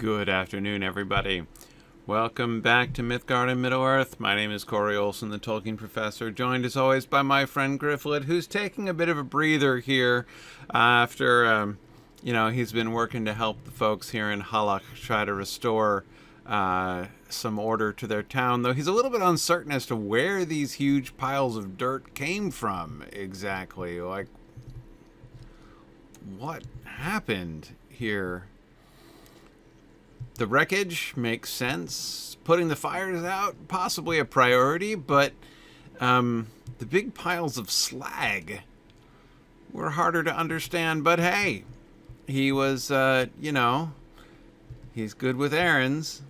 Good afternoon, everybody. Welcome back to Mythgard and Middle-earth. My name is Corey Olson, the Tolkien Professor, joined as always by my friend Gryfflet, who's taking a bit of a breather here after, he's been working to help the folks here in Halach try to restore some order to their town, though he's a little bit uncertain as to where these huge piles of dirt came from exactly. Like, what happened here? The wreckage makes sense. Putting the fires out, possibly a priority, but the big piles of slag were harder to understand. But hey, he was, he's good with errands,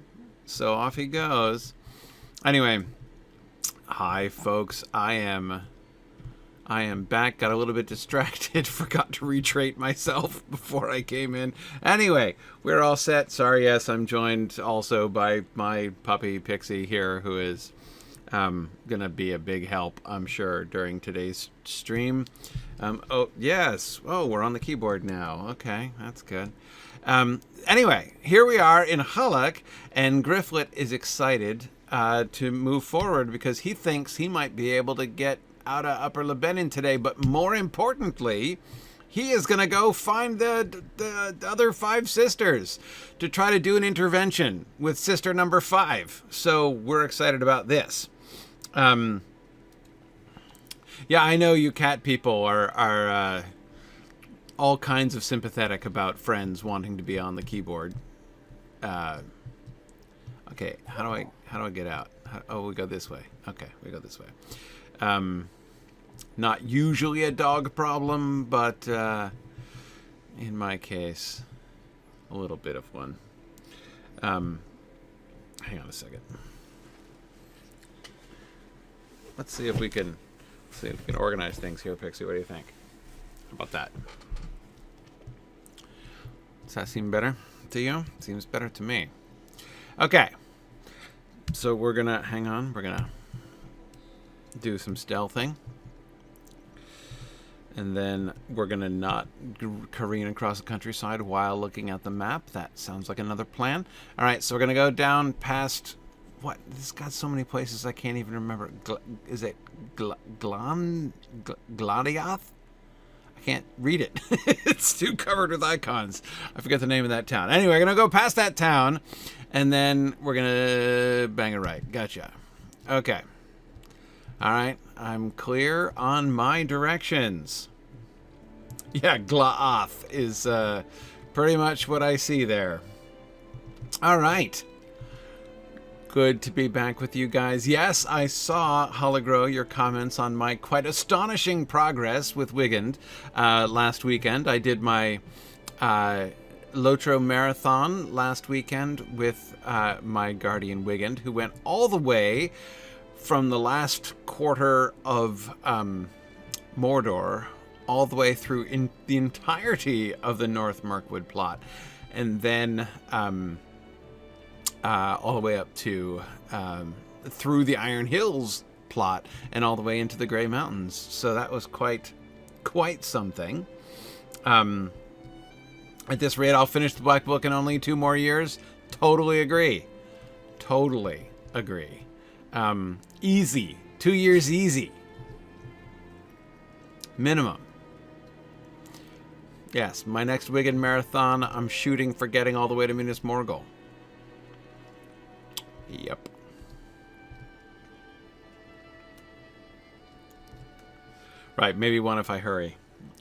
so off he goes. Anyway, hi folks, I am back. Got a little bit distracted. Forgot to retrate myself before I came in. Anyway, we're all set. Sorry, yes, I'm joined also by my puppy Pixie here, who is gonna be a big help, I'm sure, during today's stream. Oh, yes. Oh, we're on the keyboard now. Okay, that's good. Anyway, here we are in Halach, and Gryfflet is excited to move forward because he thinks he might be able to get out of Upper Lebanon today, but more importantly, he is going to go find the other 5 sisters to try to do an intervention with sister number 5. So we're excited about this. Yeah, I know you cat people are all kinds of sympathetic about friends wanting to be on the keyboard. Okay, how do I get out? We go this way. Okay, we go this way. Not usually a dog problem, but in my case, a little bit of one. Hang on a second. Let's see if we can organize things here, Pixie. What do you think? How about that? Does that seem better to you? Seems better to me. Okay. So we're gonna hang on. We're gonna do some stealthing. And then we're going to not careen across the countryside while looking at the map. That sounds like another plan. All right, so we're going to go down past... What? This got so many places I can't even remember. Is it Gladiath? I can't read it. It's too covered with icons. I forget the name of that town. Anyway, we're going to go past that town, and then we're going to bang a right. Gotcha. Okay. All right, I'm clear on my directions. Yeah, Glaath is pretty much what I see there. All right. Good to be back with you guys. Yes, I saw, Hologro, your comments on my quite astonishing progress with Wigand last weekend. I did my Lotro Marathon last weekend with my Guardian Wigand, who went all the way from the last quarter of Mordor all the way through in the entirety of the North Mirkwood plot, and then all the way up to through the Iron Hills plot and all the way into the Grey Mountains. So that was quite something. At this rate, I'll finish the Black Book in only 2 more years. Totally agree. Totally agree. Easy. 2 years easy. Minimum. Yes, my next Wigan Marathon, I'm shooting for getting all the way to Minas Morgul. Yep. Right, maybe one if I hurry.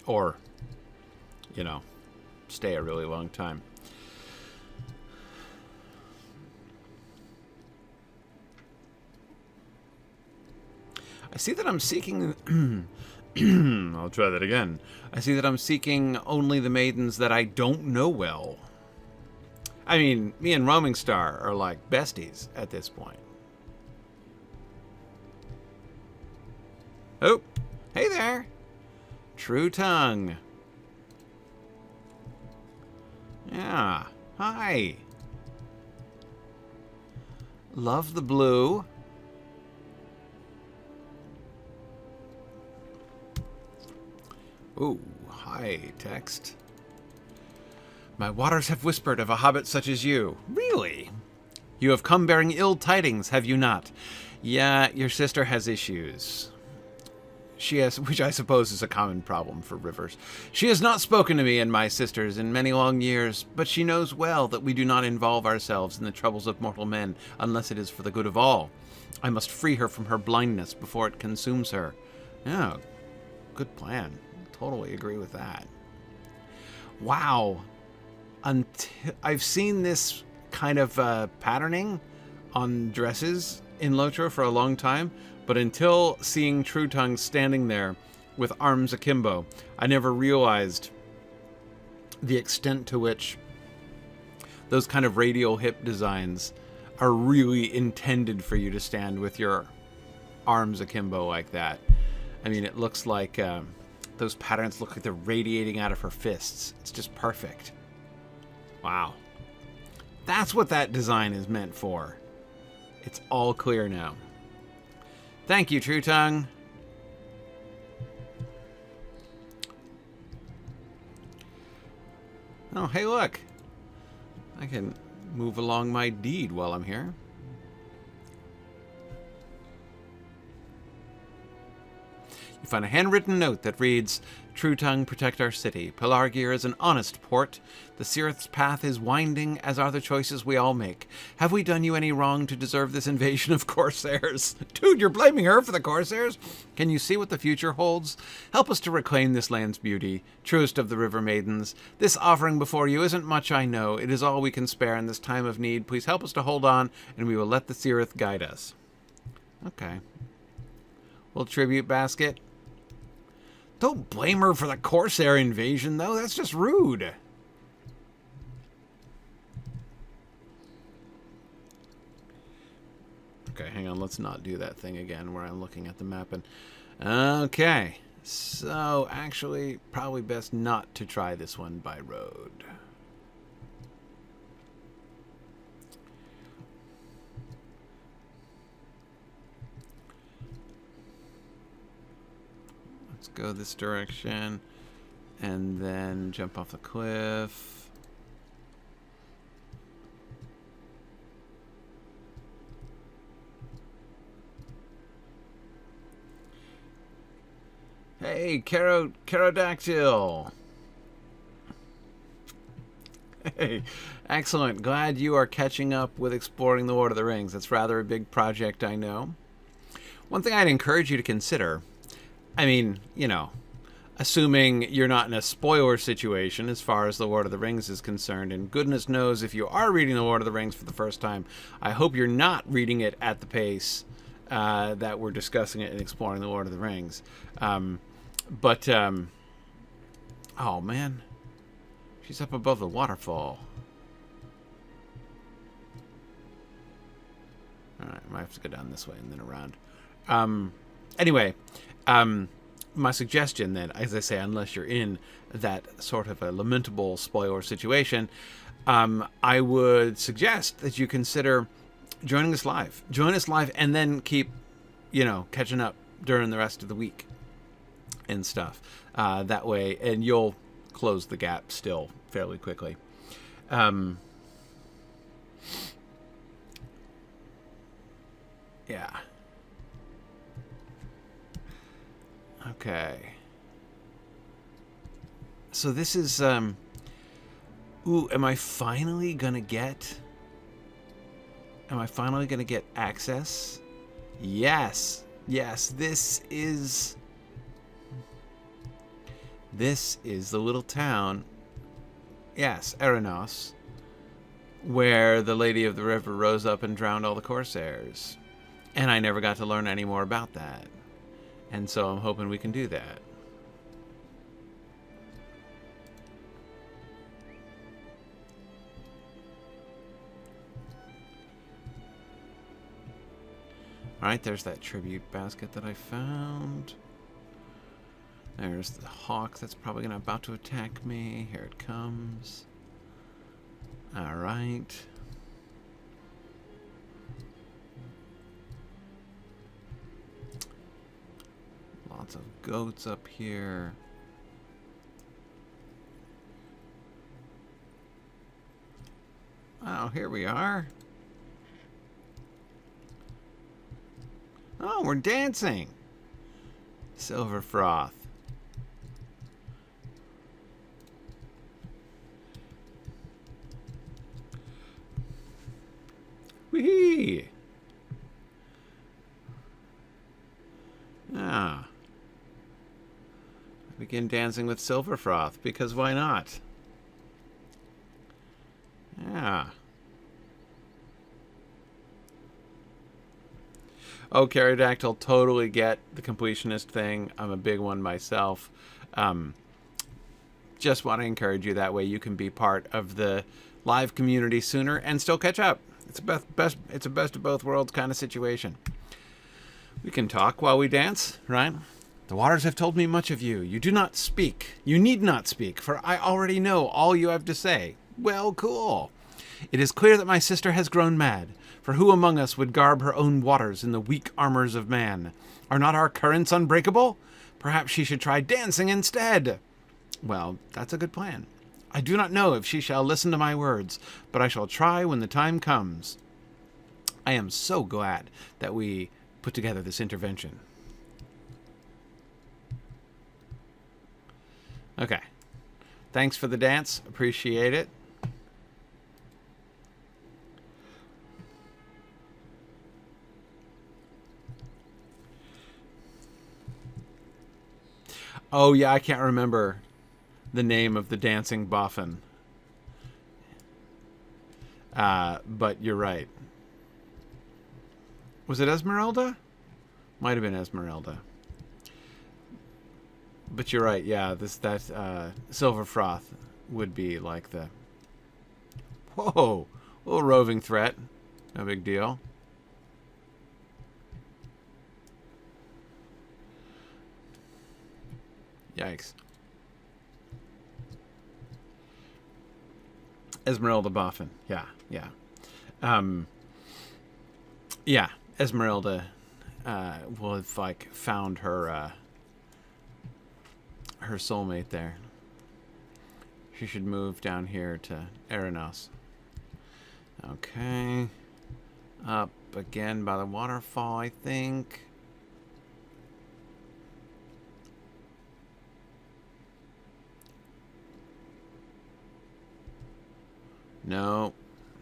Or, stay a really long time. I see that I'm seeking... I'll try that again. I see that I'm seeking only the maidens that I don't know well. I mean, me and Roamingstar are like besties at this point. Oh, hey there. True tongue. Yeah, hi. Love the blue. Ooh, hi, text. My waters have whispered of a hobbit such as you. Really? You have come bearing ill tidings, have you not? Yeah, your sister has issues. She has, which I suppose is a common problem for rivers. She has not spoken to me and my sisters in many long years, but she knows well that we do not involve ourselves in the troubles of mortal men unless it is for the good of all. I must free her from her blindness before it consumes her. Yeah, good plan. Totally agree with that. Wow. I've seen this kind of patterning on dresses in Lotro for a long time, but until seeing True Tongue standing there with arms akimbo, I never realized the extent to which those kind of radial hip designs are really intended for you to stand with your arms akimbo like that. I mean, it looks like those patterns look like they're radiating out of her fists. It's just perfect. Wow. That's what that design is meant for. It's all clear now. Thank you, True Tongue. Oh, hey, look. I can move along my deed while I'm here. You find a handwritten note that reads, True Tongue, protect our city. Pelargir is an honest port. The Cirith's path is winding, as are the choices we all make. Have we done you any wrong to deserve this invasion of Corsairs? Dude, you're blaming her for the Corsairs? Can you see what the future holds? Help us to reclaim this land's beauty, truest of the River Maidens. This offering before you isn't much, I know. It is all we can spare in this time of need. Please help us to hold on, and we will let the Cirith guide us. Okay. Little tribute basket. Don't blame her for the Corsair invasion, though. That's just rude. Okay, hang on. Let's not do that thing again where I'm looking at the map. And okay. So, actually, probably best not to try this one by road. Go this direction and then jump off the cliff. Hey, Pterodactyl. Hey, excellent. Glad you are catching up with exploring the Lord of the Rings. That's rather a big project, I know. One thing I'd encourage you to consider, I mean, you know, assuming you're not in a spoiler situation as far as The Lord of the Rings is concerned, and goodness knows if you are reading The Lord of the Rings for the first time, I hope you're not reading it at the pace that we're discussing it and exploring The Lord of the Rings. Oh man, she's up above the waterfall. Alright, I might have to go down this way and then around. Anyway, my suggestion then, as I say, unless you're in that sort of a lamentable spoiler situation, I would suggest that you consider joining us live. Join us live and then keep, you know, catching up during the rest of the week and stuff. That way, and you'll close the gap still fairly quickly. Yeah. Okay. So this is, ooh, am I finally gonna get access? Yes. Yes, this is the little town, yes, Terenis, where the Lady of the River rose up and drowned all the Corsairs. And I never got to learn any more about that. And so I'm hoping we can do that. Alright, there's that tribute basket that I found. There's the hawk that's probably about to attack me. Here it comes. Alright. Lots of goats up here. Oh, here we are. Oh, we're dancing. Silver froth. Whee! Ah. Begin dancing with silver froth, because why not? Yeah. Oh, Pterodactyl, totally get the completionist thing. I'm a big one myself. Just want to encourage you, that way you can be part of the live community sooner and still catch up. It's a best of both worlds kind of situation. We can talk while we dance, right? The waters have told me much of you. You do not speak. You need not speak, for I already know all you have to say. Well, cool. It is clear that my sister has grown mad, for who among us would garb her own waters in the weak armors of man? Are not our currents unbreakable? Perhaps she should try dancing instead. Well, that's a good plan. I do not know if she shall listen to my words, but I shall try when the time comes. I am so glad that we put together this intervention. Okay. Thanks for the dance. Appreciate it. Oh, yeah, I can't remember the name of the dancing boffin. But you're right. Was it Esmeralda? Might have been Esmeralda. But you're right, yeah, that silver froth would be like the... Whoa! A little roving threat. No big deal. Yikes. Esmeralda boffin. Yeah, yeah. Yeah, Esmeralda will have, like, found her her soulmate there. She should move down here to Terenis. Okay. Up again by the waterfall, I think. No.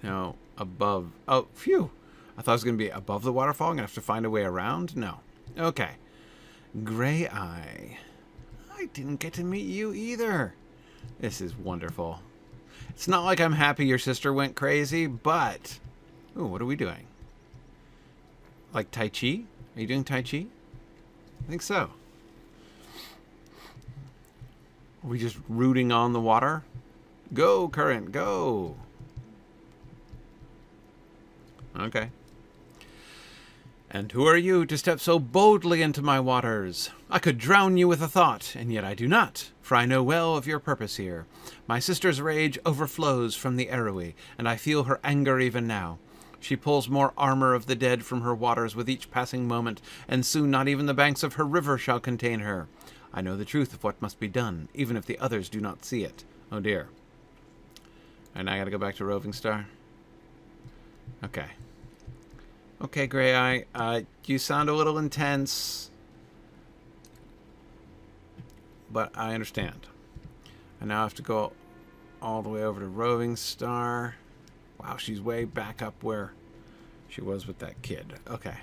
No. Above. Oh, phew. I thought it was going to be above the waterfall. I'm going to have to find a way around. No. Okay. Gray Eye. I didn't get to meet you either. This is wonderful. It's not like I'm happy your sister went crazy, but... Ooh, what are we doing? Like Tai Chi? Are you doing Tai Chi? I think so. Are we just rooting on the water? Go, current, go! Okay. And who are you to step so boldly into my waters? I could drown you with a thought, and yet I do not, for I know well of your purpose here. My sister's rage overflows from the Arrowy, and I feel her anger even now. She pulls more armor of the dead from her waters with each passing moment, and soon not even the banks of her river shall contain her. I know the truth of what must be done, even if the others do not see it. Oh dear. And I gotta go back to Roamingstar. Okay. Okay, Gray Eye, you sound a little intense, but I understand. I now have to go all the way over to Roamingstar. Wow, she's way back up where she was with that kid. Okay.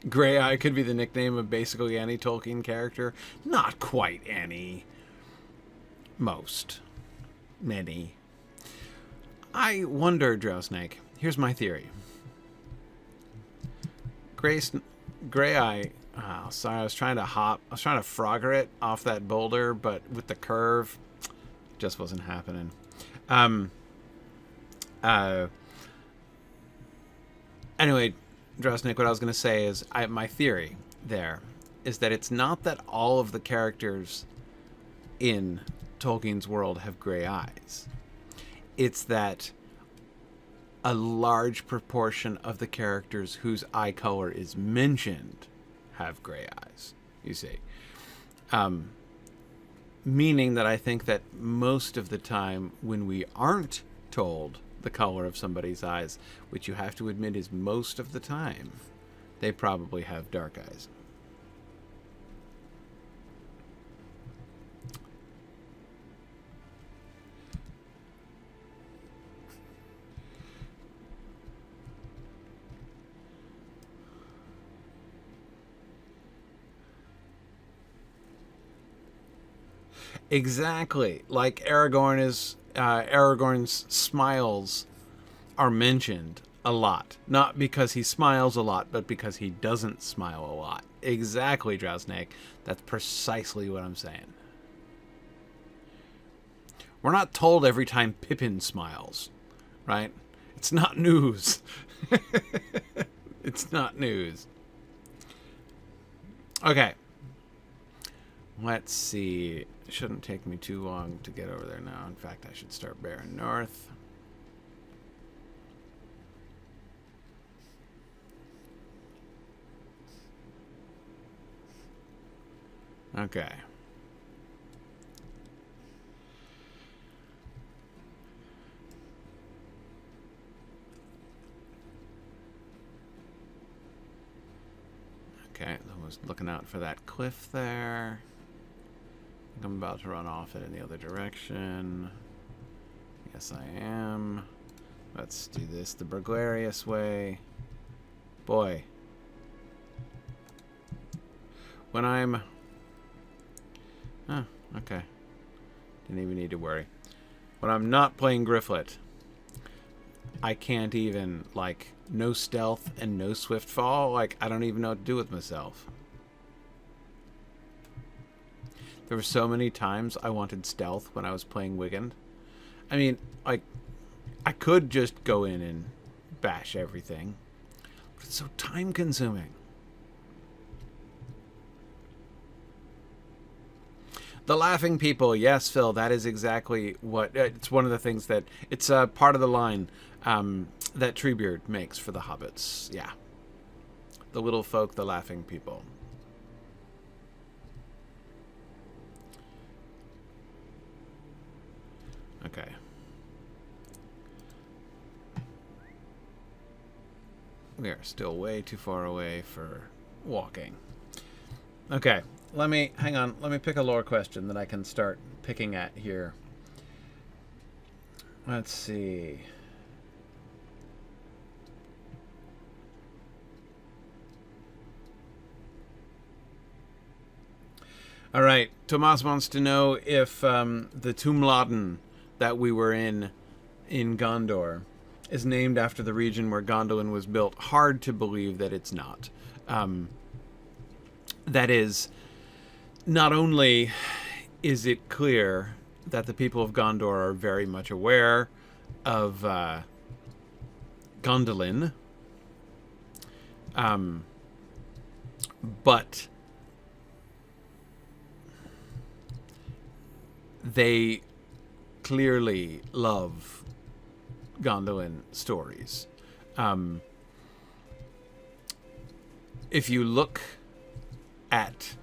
Gray Eye could be the nickname of basically any Tolkien character. Not quite any. Most. Many. I wonder, Drowsnake. Here's my theory. Gray Eye... Oh, sorry, I was trying to frogger it off that boulder, but with the curve, just wasn't happening. Anyway, Drowsnake, what I was going to say is, my theory there is that it's not that all of the characters in Tolkien's world have gray eyes. It's that a large proportion of the characters whose eye color is mentioned have gray eyes. you see. Meaning that I think that most of the time when we aren't told the color of somebody's eyes, which you have to admit is most of the time, they probably have dark eyes. Exactly. Like Aragorn's smiles are mentioned a lot. Not because he smiles a lot, but because he doesn't smile a lot. Exactly, Drowsnake. That's precisely what I'm saying. We're not told every time Pippin smiles, right? It's not news. It's not news. Okay. Let's see. It shouldn't take me too long to get over there now. In fact, I should start bearing north. Okay. Okay, I was looking out for that cliff there. I'm about to run off it in the other direction. Yes, I am. Let's do this the Burglarious way. Boy. When I'm... Oh, okay. Didn't even need to worry. When I'm not playing Gryfflet, I can't even, like, no stealth and no swift fall. Like, I don't even know what to do with myself. There were so many times I wanted stealth when I was playing Wiggin. I mean, like, I could just go in and bash everything, but it's so time-consuming. The laughing people, yes, Phil, that is exactly what... it's one of the things that... It's part of the line that Treebeard makes for the hobbits. Yeah. The little folk, the laughing people. Okay. We are still way too far away for walking. Okay, hang on, let me pick a lore question that I can start picking at here. Let's see. All right, Tomas wants to know if the Tumladen that we were in Gondor is named after the region where Gondolin was built. Hard to believe that it's not. That is, not only is it clear that the people of Gondor are very much aware of Gondolin, but they clearly love Gondolin stories. If you look at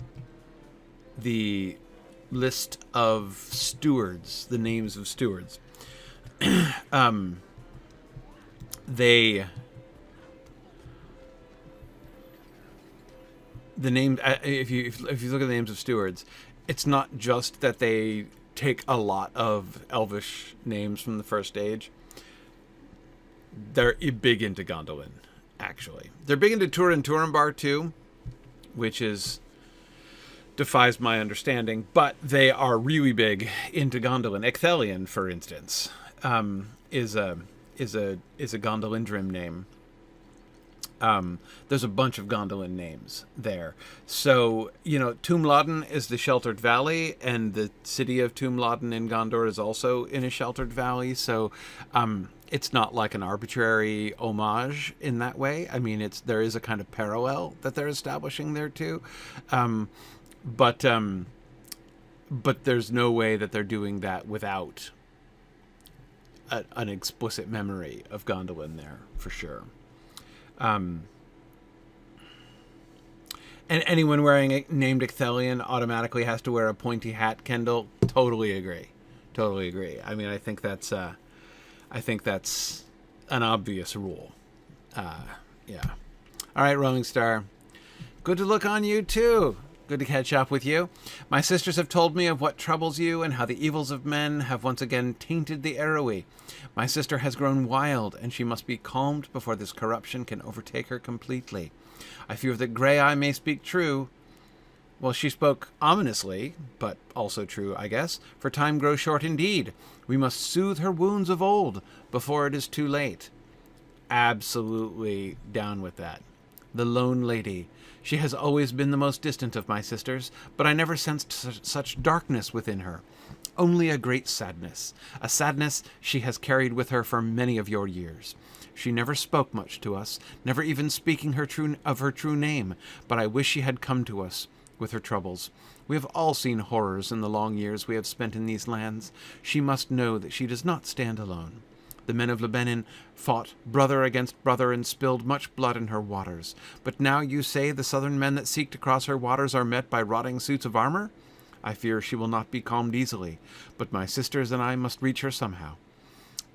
the list of stewards, the names of stewards, if you look at the names of stewards, it's not just that they take a lot of Elvish names from the First Age. They're big into Gondolin, actually. They're big into Turin Turambar too, which defies my understanding, but they are really big into Gondolin. Ecthelion, for instance, is a Gondolindrim name. There's a bunch of Gondolin names there. So, Tumladen is the sheltered valley, and the city of Tumladen in Gondor is also in a sheltered valley. So, it's not like an arbitrary homage in that way. I mean, there is a kind of parallel that they're establishing there too. But there's no way that they're doing that without an explicit memory of Gondolin there, for sure. And anyone wearing a named Icthelion automatically has to wear a pointy hat, Kendall. Totally agree. Totally agree. I mean, I think that's an obvious rule. Yeah. All right, Roamingstar. Good to look on you, too. Good to catch up with you. My sisters have told me of what troubles you and how the evils of men have once again tainted the Arrowy. My sister has grown wild, and she must be calmed before this corruption can overtake her completely. I fear that Grey Eye may speak true. Well, she spoke ominously, but also true, I guess, for time grows short indeed. We must soothe her wounds of old before it is too late. Absolutely down with that. The Lone Lady. She has always been the most distant of my sisters, but I never sensed such darkness within her. Only a great sadness. A sadness she has carried with her for many of your years. She never spoke much to us, never even speaking her true name, but I wish she had come to us with her troubles. We have all seen horrors in the long years we have spent in these lands. She must know that she does not stand alone. The men of Lebanon fought brother against brother and spilled much blood in her waters. But now you say the southern men that seek to cross her waters are met by rotting suits of armor? I fear she will not be calmed easily, but my sisters and I must reach her somehow.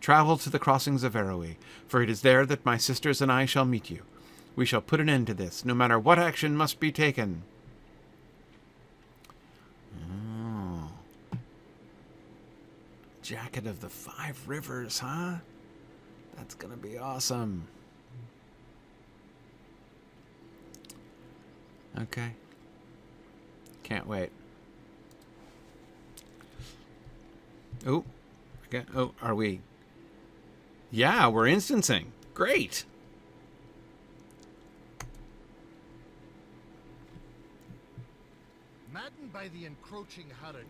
Travel to the crossings of Arrowy, for it is there that my sisters and I shall meet you. We shall put an end to this, no matter what action must be taken. Oh. Jacket of the Five Rivers, huh? That's gonna be awesome. Okay. Can't wait. Oh. Okay. Oh, are we? Yeah, we're instancing. Great. Maddened by the encroaching Haradrim,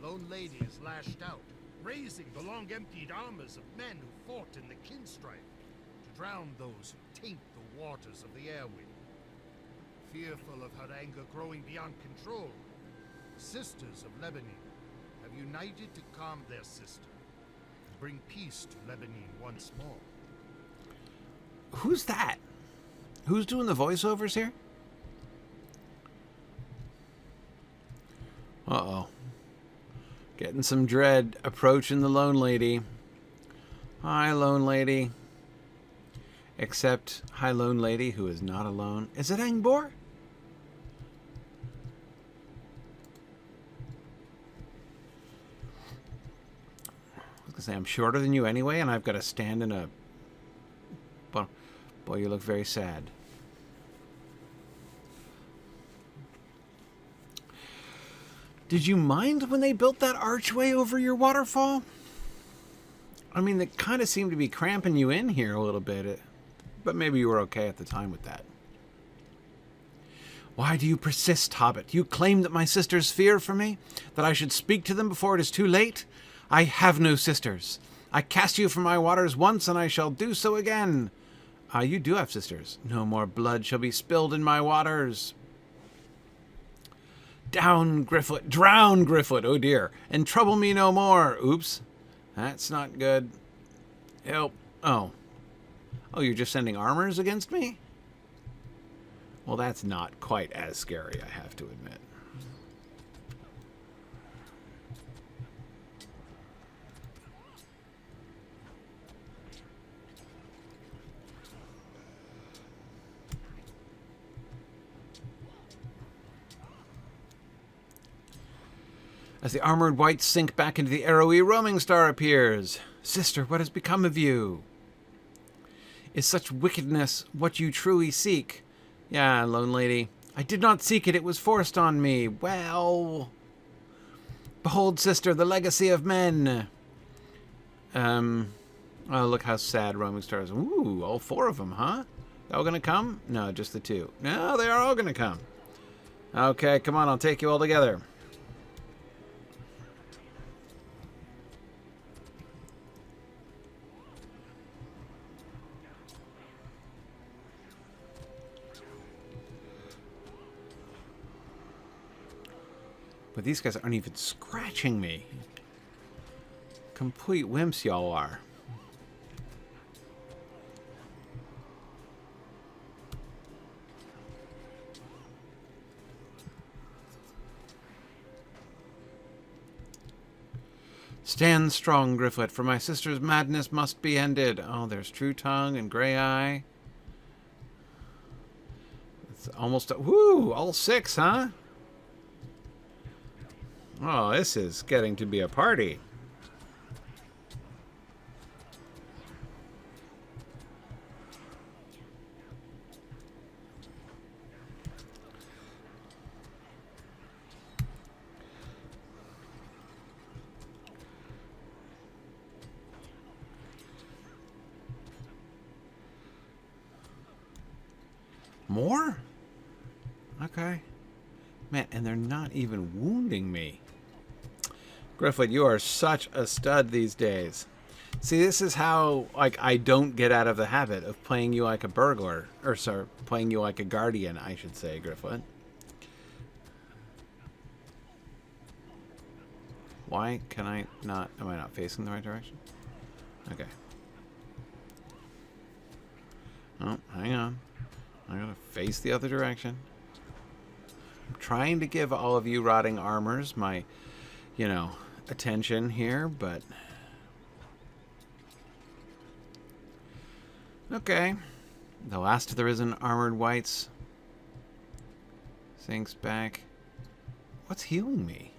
the Lone Lady is lashed out, raising the long-emptied armors of men who fought in the kin strife to drown those who taint the waters of the airway. Fearful of her anger growing beyond control, the Sisters of Lebanon have united to calm their sister and bring peace to Lebanon once more. Who's that? Who's doing the voiceovers here? Uh-oh. Getting some dread approaching the Lone Lady. Hi, Lone Lady. Except, hi, Lone Lady, who is not alone. Is it Angbor? I was going to say, I'm shorter than you anyway, and I've got to stand in a... Boy, you look very sad. Did you mind when they built that archway over your waterfall? I mean, they kind of seemed to be cramping you in here a little bit, but maybe you were okay at the time with that. Why do you persist, Hobbit? You claim that my sisters fear for me? That I should speak to them before it is too late? I have no sisters. I cast you from my waters once, and I shall do so again. Ah, you do have sisters. No more blood shall be spilled in my waters. Down, Gryfflet. Drown, Gryfflet. Oh, dear. And trouble me no more. Oops. That's not good. Help. Oh. Oh, you're just sending armors against me? Well, that's not quite as scary, I have to admit. As the armored wights sink back into the arrowy, Roamingstar appears. Sister, what has become of you? Is such wickedness what you truly seek? Yeah, Lone Lady. I did not seek it, it was forced on me. Well... Behold, sister, the legacy of men. Oh, look how sad Roamingstar is. Ooh, all four of them, huh? They all gonna come? No, just the two. No, they are all gonna come. Okay, come on, I'll take you all together. But these guys aren't even scratching me. Complete wimps y'all are. Stand strong, Gryfflet, for my sister's madness must be ended. Oh, there's True Tongue and Grey Eye. It's almost... Woo! All 6, huh? Oh, this is getting to be a party. More? Okay. Man, and they're not even wounding me. Gryfflet, you are such a stud these days. See, this is how, like, I don't get out of the habit of playing you like a burglar. Or, sorry, playing you like a guardian, I should say, Gryfflet. Why can I not... Am I not facing the right direction? Okay. Oh, hang on. I gotta face the other direction. I'm trying to give all of you rotting armors my, you know, attention here, but... Okay. The last of the risen armored wights sinks back. What's healing me?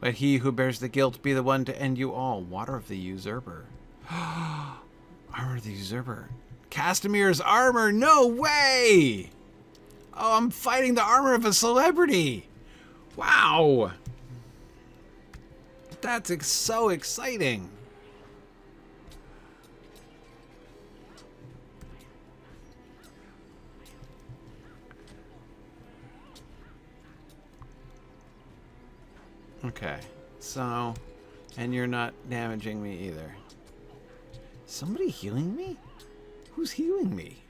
Let he who bears the guilt be the one to end you all. Water of the usurper. Armor of the usurper. Castamir's armor? No way! Oh, I'm fighting the armor of a celebrity. Wow. That's so exciting. Okay, so, and you're not damaging me either. Somebody healing me? Who's healing me?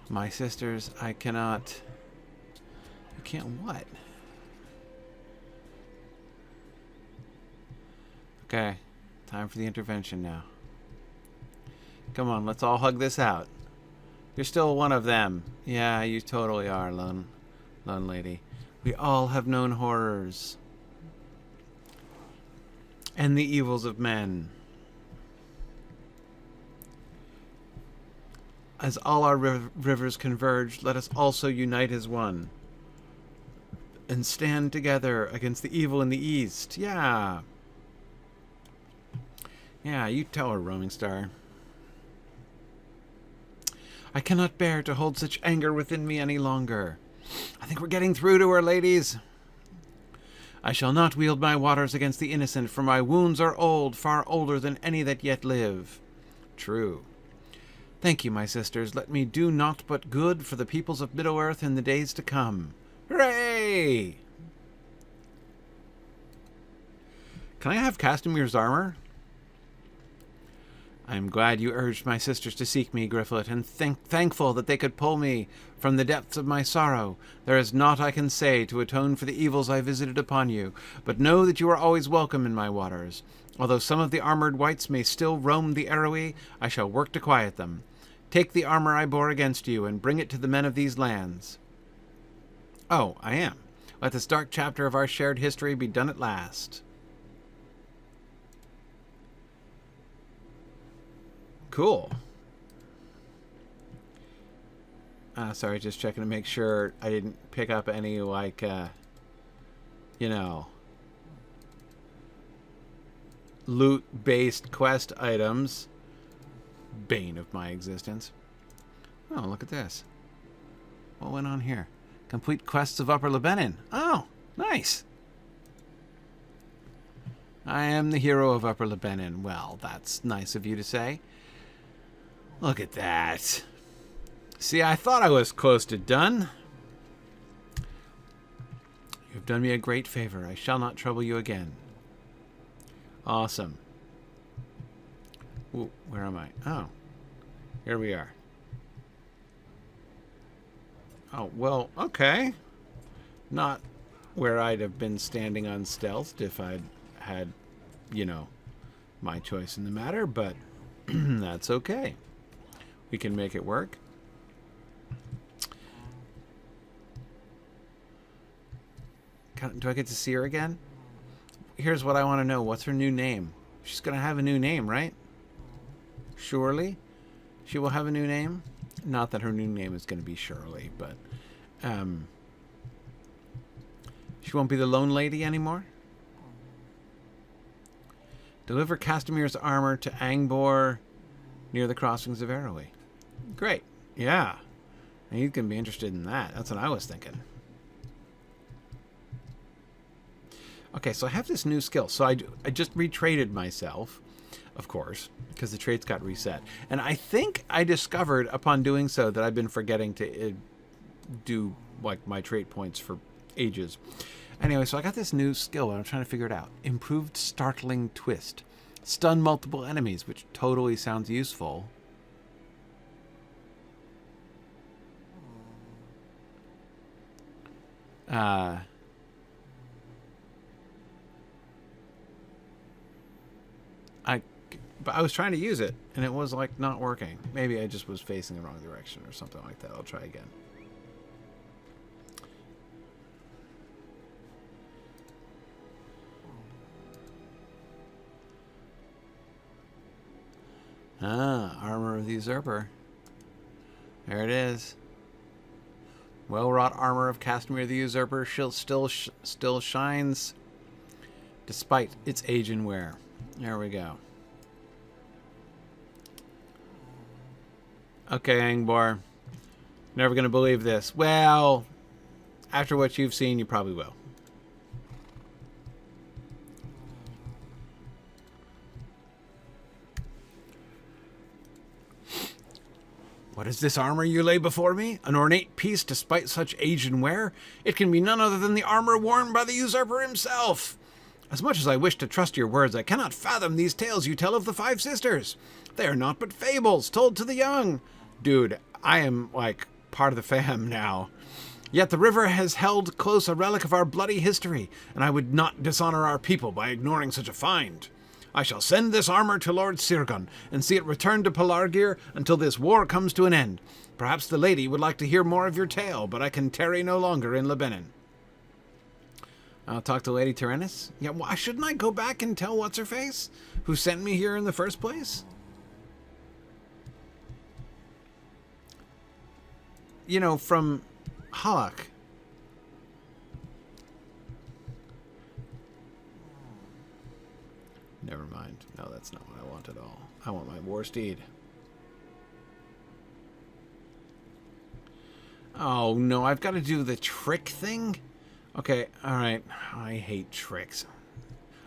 My sisters, I cannot... You can't what? Okay, time for the intervention now. Come on, let's all hug this out. You're still one of them. Yeah, you totally are, Lone Lady. We all have known horrors. And the evils of men. As all our rivers converge, let us also unite as one. And stand together against the evil in the east. Yeah. Yeah, you tell her, Roamingstar. I cannot bear to hold such anger within me any longer. I think we're getting through to her, ladies. I shall not wield my waters against the innocent, for my wounds are old, far older than any that yet live. True. Thank you, my sisters. Let me do naught but good for the peoples of Middle-earth in the days to come. Hooray! Can I have Castamir's armor? I am glad you urged my sisters to seek me, Gryfflet, and thankful that they could pull me from the depths of my sorrow. There is naught I can say to atone for the evils I visited upon you, but know that you are always welcome in my waters. Although some of the armored wights may still roam the Arrowy, I shall work to quiet them. Take the armor I bore against you, and bring it to the men of these lands. Oh, I am. Let this dark chapter of our shared history be done at last. Cool. Sorry, just checking to make sure I didn't pick up any, like, you know, loot-based quest items. Bane of my existence. Oh, look at this. What went on here? Complete quests of Upper Lebanon. Oh, nice. I am the hero of Upper Lebanon. Well, that's nice of you to say. Look at that. See, I thought I was close to done. You've done me a great favor. I shall not trouble you again. Awesome. Ooh, where am I? Oh, here we are. Oh, well, okay. Not where I'd have been standing unstealthed if I'd had, you know, my choice in the matter, but that's okay. we can make it work. Do I get to see her again? Here's what I want to know. What's her new name? She's going to have a new name, right? Surely she will have a new name. Not that her new name is going to be Shirley, but she won't be the Lone Lady anymore. Deliver Castamir's armor to Angbor near the crossings of Arroway. Great. Yeah. He's going to be interested in that. That's what I was thinking. Okay, so I have this new skill. So I just retraded myself, of course, because the traits got reset. And I think I discovered upon doing so that I've been forgetting to do like my trait points for ages. Anyway, so I got this new skill and I'm trying to figure it out. Improved Startling Twist. Stun multiple enemies, which totally sounds useful. But I was trying to use it, and it was, like, not working. Maybe I just was facing the wrong direction or something like that. I'll try again. Ah, Armor of the Usurper. There it is. Well-wrought armor of Castamir the Usurper still shines despite its age and wear. There we go. Okay, Angbor. Never going to believe this. Well, after what you've seen, you probably will. What is this armor you lay before me? An ornate piece despite such age and wear? It can be none other than the armor worn by the usurper himself. As much as I wish to trust your words, I cannot fathom these tales you tell of the five sisters. They are naught but fables told to the young. Dude, I am, like, part of the fam now. Yet the river has held close a relic of our bloody history, and I would not dishonor our people by ignoring such a find. I shall send this armor to Lord Sirgon, and see it returned to Pelargir until this war comes to an end. Perhaps the lady would like to hear more of your tale, but I can tarry no longer in Lebanon. I'll talk to Lady Terenis. Yeah, why shouldn't I go back and tell what's-her-face, who sent me here in the first place? You know, from Halach. Never mind. No, that's not what I want at all. I want my war steed. Oh, no, I've got to do the trick thing? Okay, alright. I hate tricks.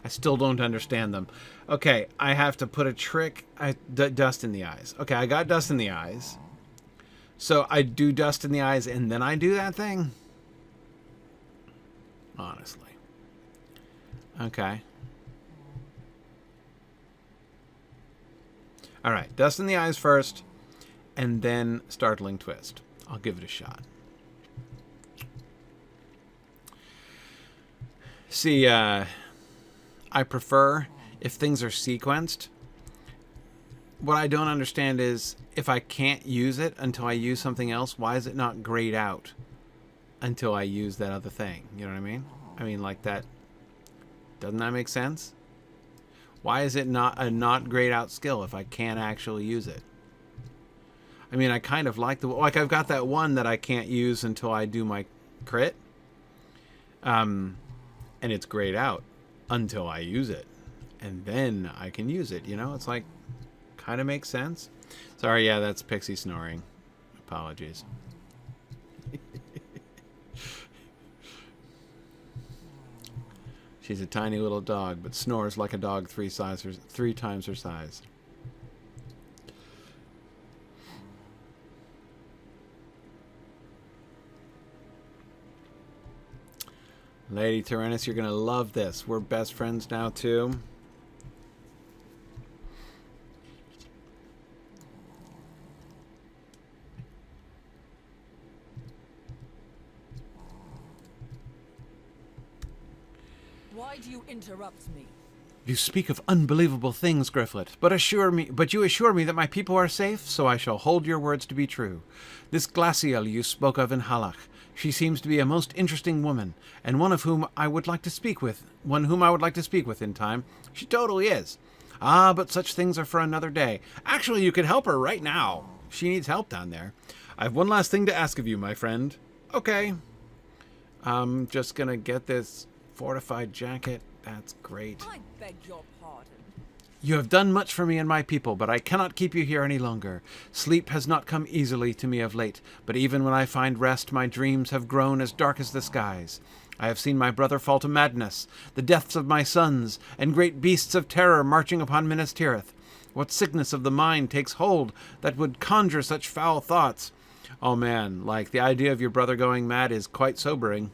I still don't understand them. Okay, I have to put a trick... dust in the eyes. Okay, I got dust in the eyes. So I do dust in the eyes and then I do that thing? Honestly. Okay. Alright, dust in the eyes first, and then startling twist. I'll give it a shot. See, I prefer if things are sequenced. What I don't understand is, if I can't use it until I use something else, why is it not grayed out until I use that other thing? You know what I mean? I mean, like that. Doesn't that make sense? Why is it not a not grayed out skill if I can't actually use it? I mean, I kind of like like I've got that one that I can't use until I do my crit. And it's grayed out until I use it. And then I can use it, you know? It's like, kind of makes sense. Sorry, yeah, that's Pixie snoring. Apologies. She's a tiny little dog, but snores like a dog three times her size. Lady Terenis, you're going to love this. We're best friends now, too. Why do you interrupt me? You speak of unbelievable things, Gryfflet, but you assure me that my people are safe, so I shall hold your words to be true. This Glacial you spoke of in Halach, she seems to be a most interesting woman, and one whom I would like to speak with in time. She totally is. Ah, but such things are for another day. Actually, you could help her right now. She needs help down there. I have one last thing to ask of you, my friend. Okay. I'm just gonna get this fortified jacket. That's great. I beg your pardon. You have done much for me and my people, but I cannot keep you here any longer. Sleep has not come easily to me of late, but even when I find rest, my dreams have grown as dark as the skies. I have seen my brother fall to madness, the deaths of my sons, and great beasts of terror marching upon Minas Tirith. What sickness of the mind takes hold that would conjure such foul thoughts? Oh man, like, the idea of your brother going mad is quite sobering.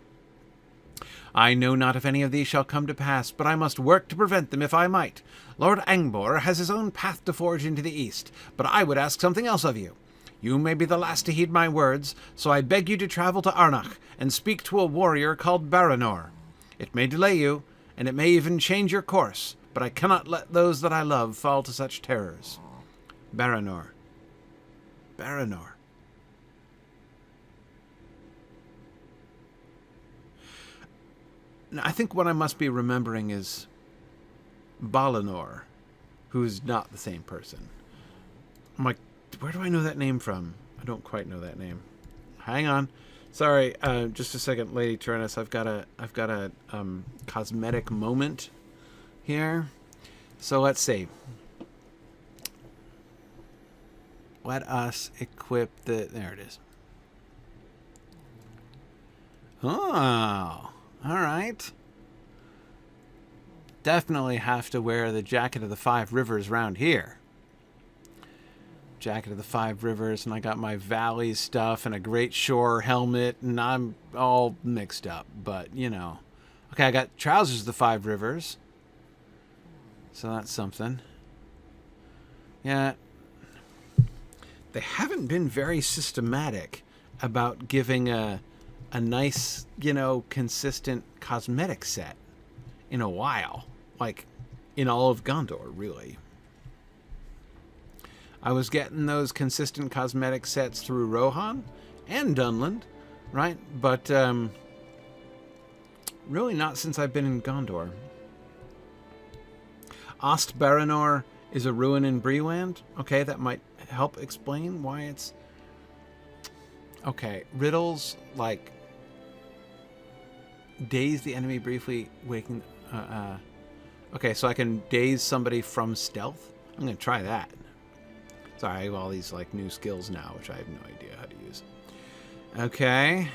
I know not if any of these shall come to pass, but I must work to prevent them if I might. Lord Angbor has his own path to forge into the east, but I would ask something else of you. You may be the last to heed my words, so I beg you to travel to Arnach and speak to a warrior called Baranor. It may delay you, and it may even change your course, but I cannot let those that I love fall to such terrors. Baranor. Baranor. I think what I must be remembering is Baranor, who is not the same person. I'm like, where do I know that name from? I don't quite know that name. Hang on, sorry. Just a second, Lady Terenis. I've got a cosmetic moment here. So let's see. Let us equip the. There it is. Oh. All right. Definitely have to wear the Jacket of the Five Rivers round here. Jacket of the Five Rivers, and I got my Valley stuff and a Great Shore helmet, and I'm all mixed up, but, you know. Okay, I got Trousers of the Five Rivers. So that's something. Yeah. They haven't been very systematic about giving a nice, you know, consistent cosmetic set in a while. Like, in all of Gondor, really. I was getting those consistent cosmetic sets through Rohan and Dunland, right? But, really not since I've been in Gondor. Ost Baranor is a ruin in Bree land. Okay, that might help explain why it's... Okay, riddles like... daze the enemy briefly, waking... Okay, so I can daze somebody from stealth? I'm going to try that. Sorry, I have all these like new skills now, which I have no idea how to use. Okay.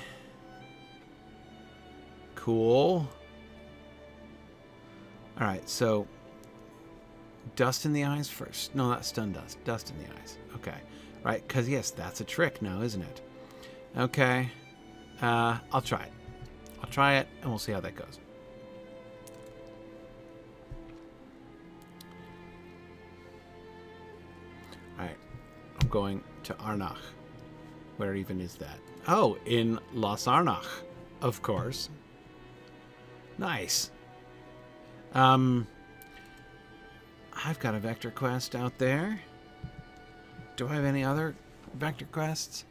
Cool. Alright, so... dust in the eyes first. No, not stun dust. Dust in the eyes. Okay. Right, because yes, that's a trick now, isn't it? Okay. I'll try it. I'll try it, and we'll see how that goes. Alright. I'm going to Arnach. Where even is that? Oh, in Los Arnach, of course. Nice. I've got a vector quest out there. Do I have any other vector quests?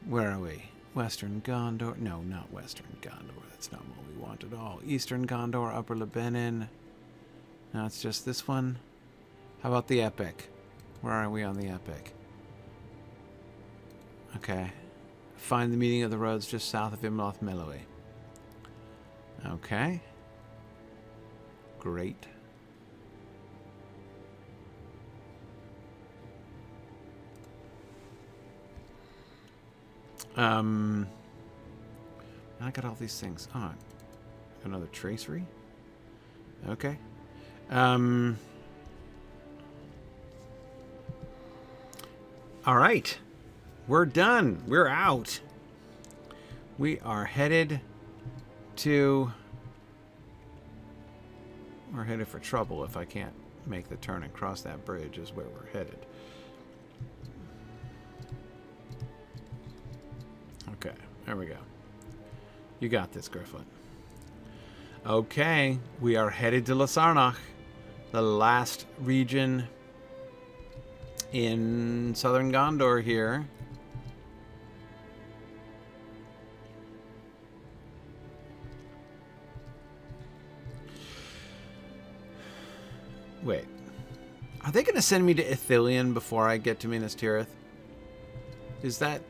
Where are we? Western Gondor. No, not Western Gondor. That's not what we want at all. Eastern Gondor, Upper Lebanon. No, it's just this one. How about the Epic? Where are we on the Epic? Okay. Find the meeting of the roads just south of Imloth Meloe. Okay. Great. I got all these things. Oh, another tracery. Okay. All right. We're done. We're out. We are headed to... We're headed for trouble if I can't make the turn and cross that bridge is where we're headed. Okay, there we go. You got this, Gryfflet. Okay, we are headed to Los Arnach. the last region in southern Gondor here. Wait. Are they going to send me to Ithilien before I get to Minas Tirith? Is that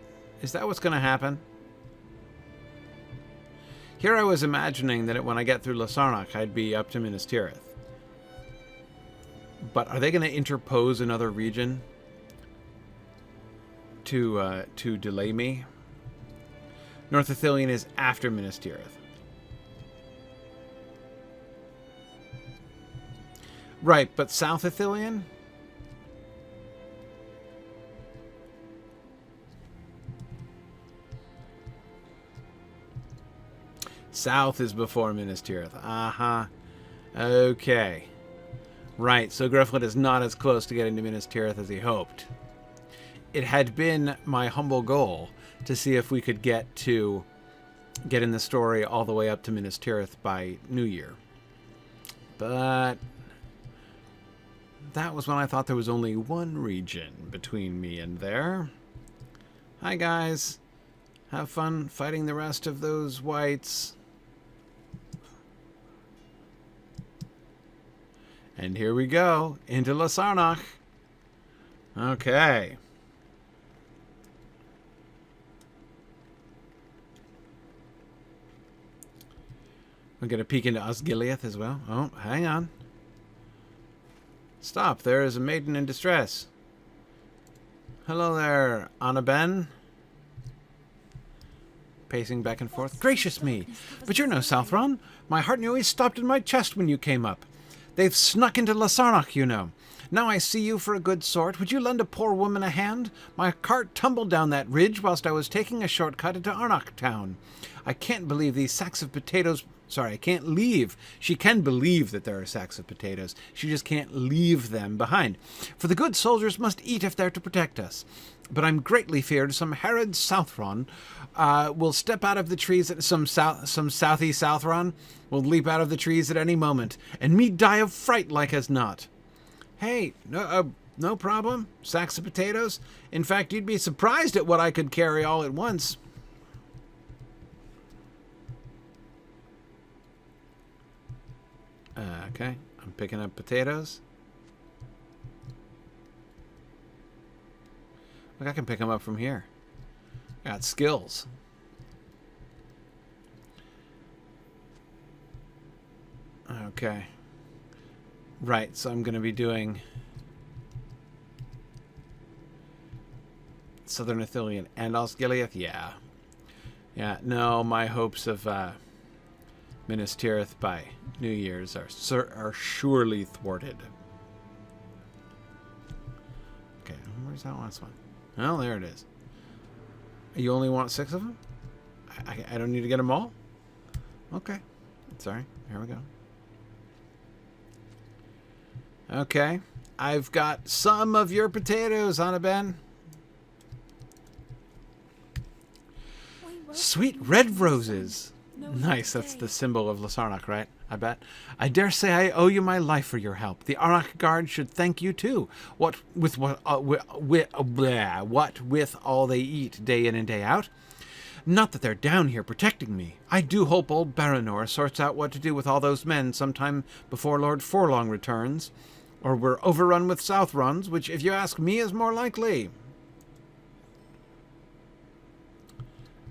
what's going to happen? Here I was imagining that when I get through Arnach, I'd be up to Minas Tirith. But are they going to interpose another region to delay me? North Ithilien is after Minas Tirith. Right, but South Ithilien? South is before Minas Tirith. Uh-huh. Okay. Right, so Gryfflet is not as close to getting to Minas Tirith as he hoped. It had been my humble goal to see if we could get in the story all the way up to Minas Tirith by New Year. But that was when I thought there was only one region between me and there. Hi, guys. Have fun fighting the rest of those whites. And here we go, into Arnach. Okay. We're going to peek into Osgiliath as well. Oh, hang on. Stop, there is a maiden in distress. Hello there, Anna-Ben. Pacing back and forth. Gracious me, but you're no Southron. My heart nearly stopped in my chest when you came up. They've snuck into Arnach, you know. Now I see you for a good sort. Would you lend a poor woman a hand? My cart tumbled down that ridge whilst I was taking a shortcut into Arnach town. I can't believe these sacks of potatoes... Sorry, I can't leave. She can believe that there are sacks of potatoes. She just can't leave them behind. For the good soldiers must eat if they're to protect us. But I'm greatly feared some Harad Southron will step out of the trees at some Southy Southron will leap out of the trees at any moment, and me die of fright like as not. Hey, no problem. Sacks of potatoes. In fact, you'd be surprised at what I could carry all at once. Okay, I'm picking up potatoes. Look, I can pick them up from here. Got skills. Okay. Right, so I'm going to be doing Southern Ithilien and Osgiliath? Yeah. Yeah, no, my hopes of Minas Tirith by New Year's are surely thwarted. Okay, where's that last one? Oh, there it is. You only want 6 of them? I don't need to get them all? Okay. Sorry. Here we go. Okay. I've got some of your potatoes, Anna-Ben. Sweet red roses. Nice. That's the symbol of Arnach, right? I bet. I dare say I owe you my life for your help. The Arnach Guard should thank you too. What with all they eat day in and day out. Not that they're down here protecting me. I do hope old Baranor sorts out what to do with all those men sometime before Lord Forlong returns, or we're overrun with Southrons, which, if you ask me, is more likely.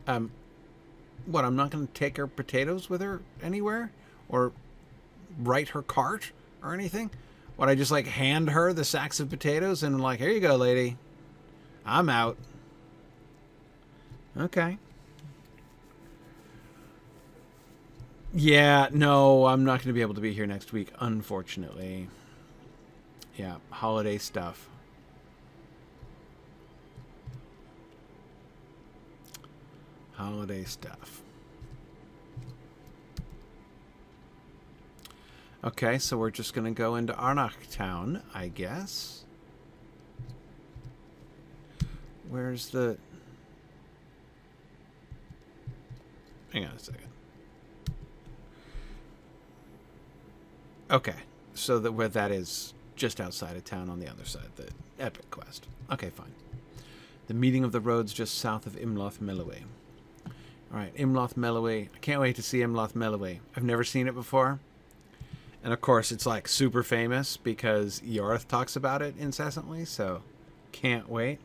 What, I'm not going to take her potatoes with her anywhere? Or write her cart or anything? What, I just, like, hand her the sacks of potatoes and, like, here you go, lady. I'm out. Okay. Yeah, no, I'm not going to be able to be here next week, unfortunately. Yeah, holiday stuff. Holiday stuff. Okay, so we're just going to go into Arnach town, I guess. Where's the... Hang on a second. Okay, So that where that is just outside of town on the other side, the epic quest. Okay, fine. The meeting of the roads just south of Imloth Melloway. Alright, Imloth Melloway. I can't wait to see Imloth Melloway. I've never seen it before. And of course, it's like super famous because Yorith talks about it incessantly, so can't wait.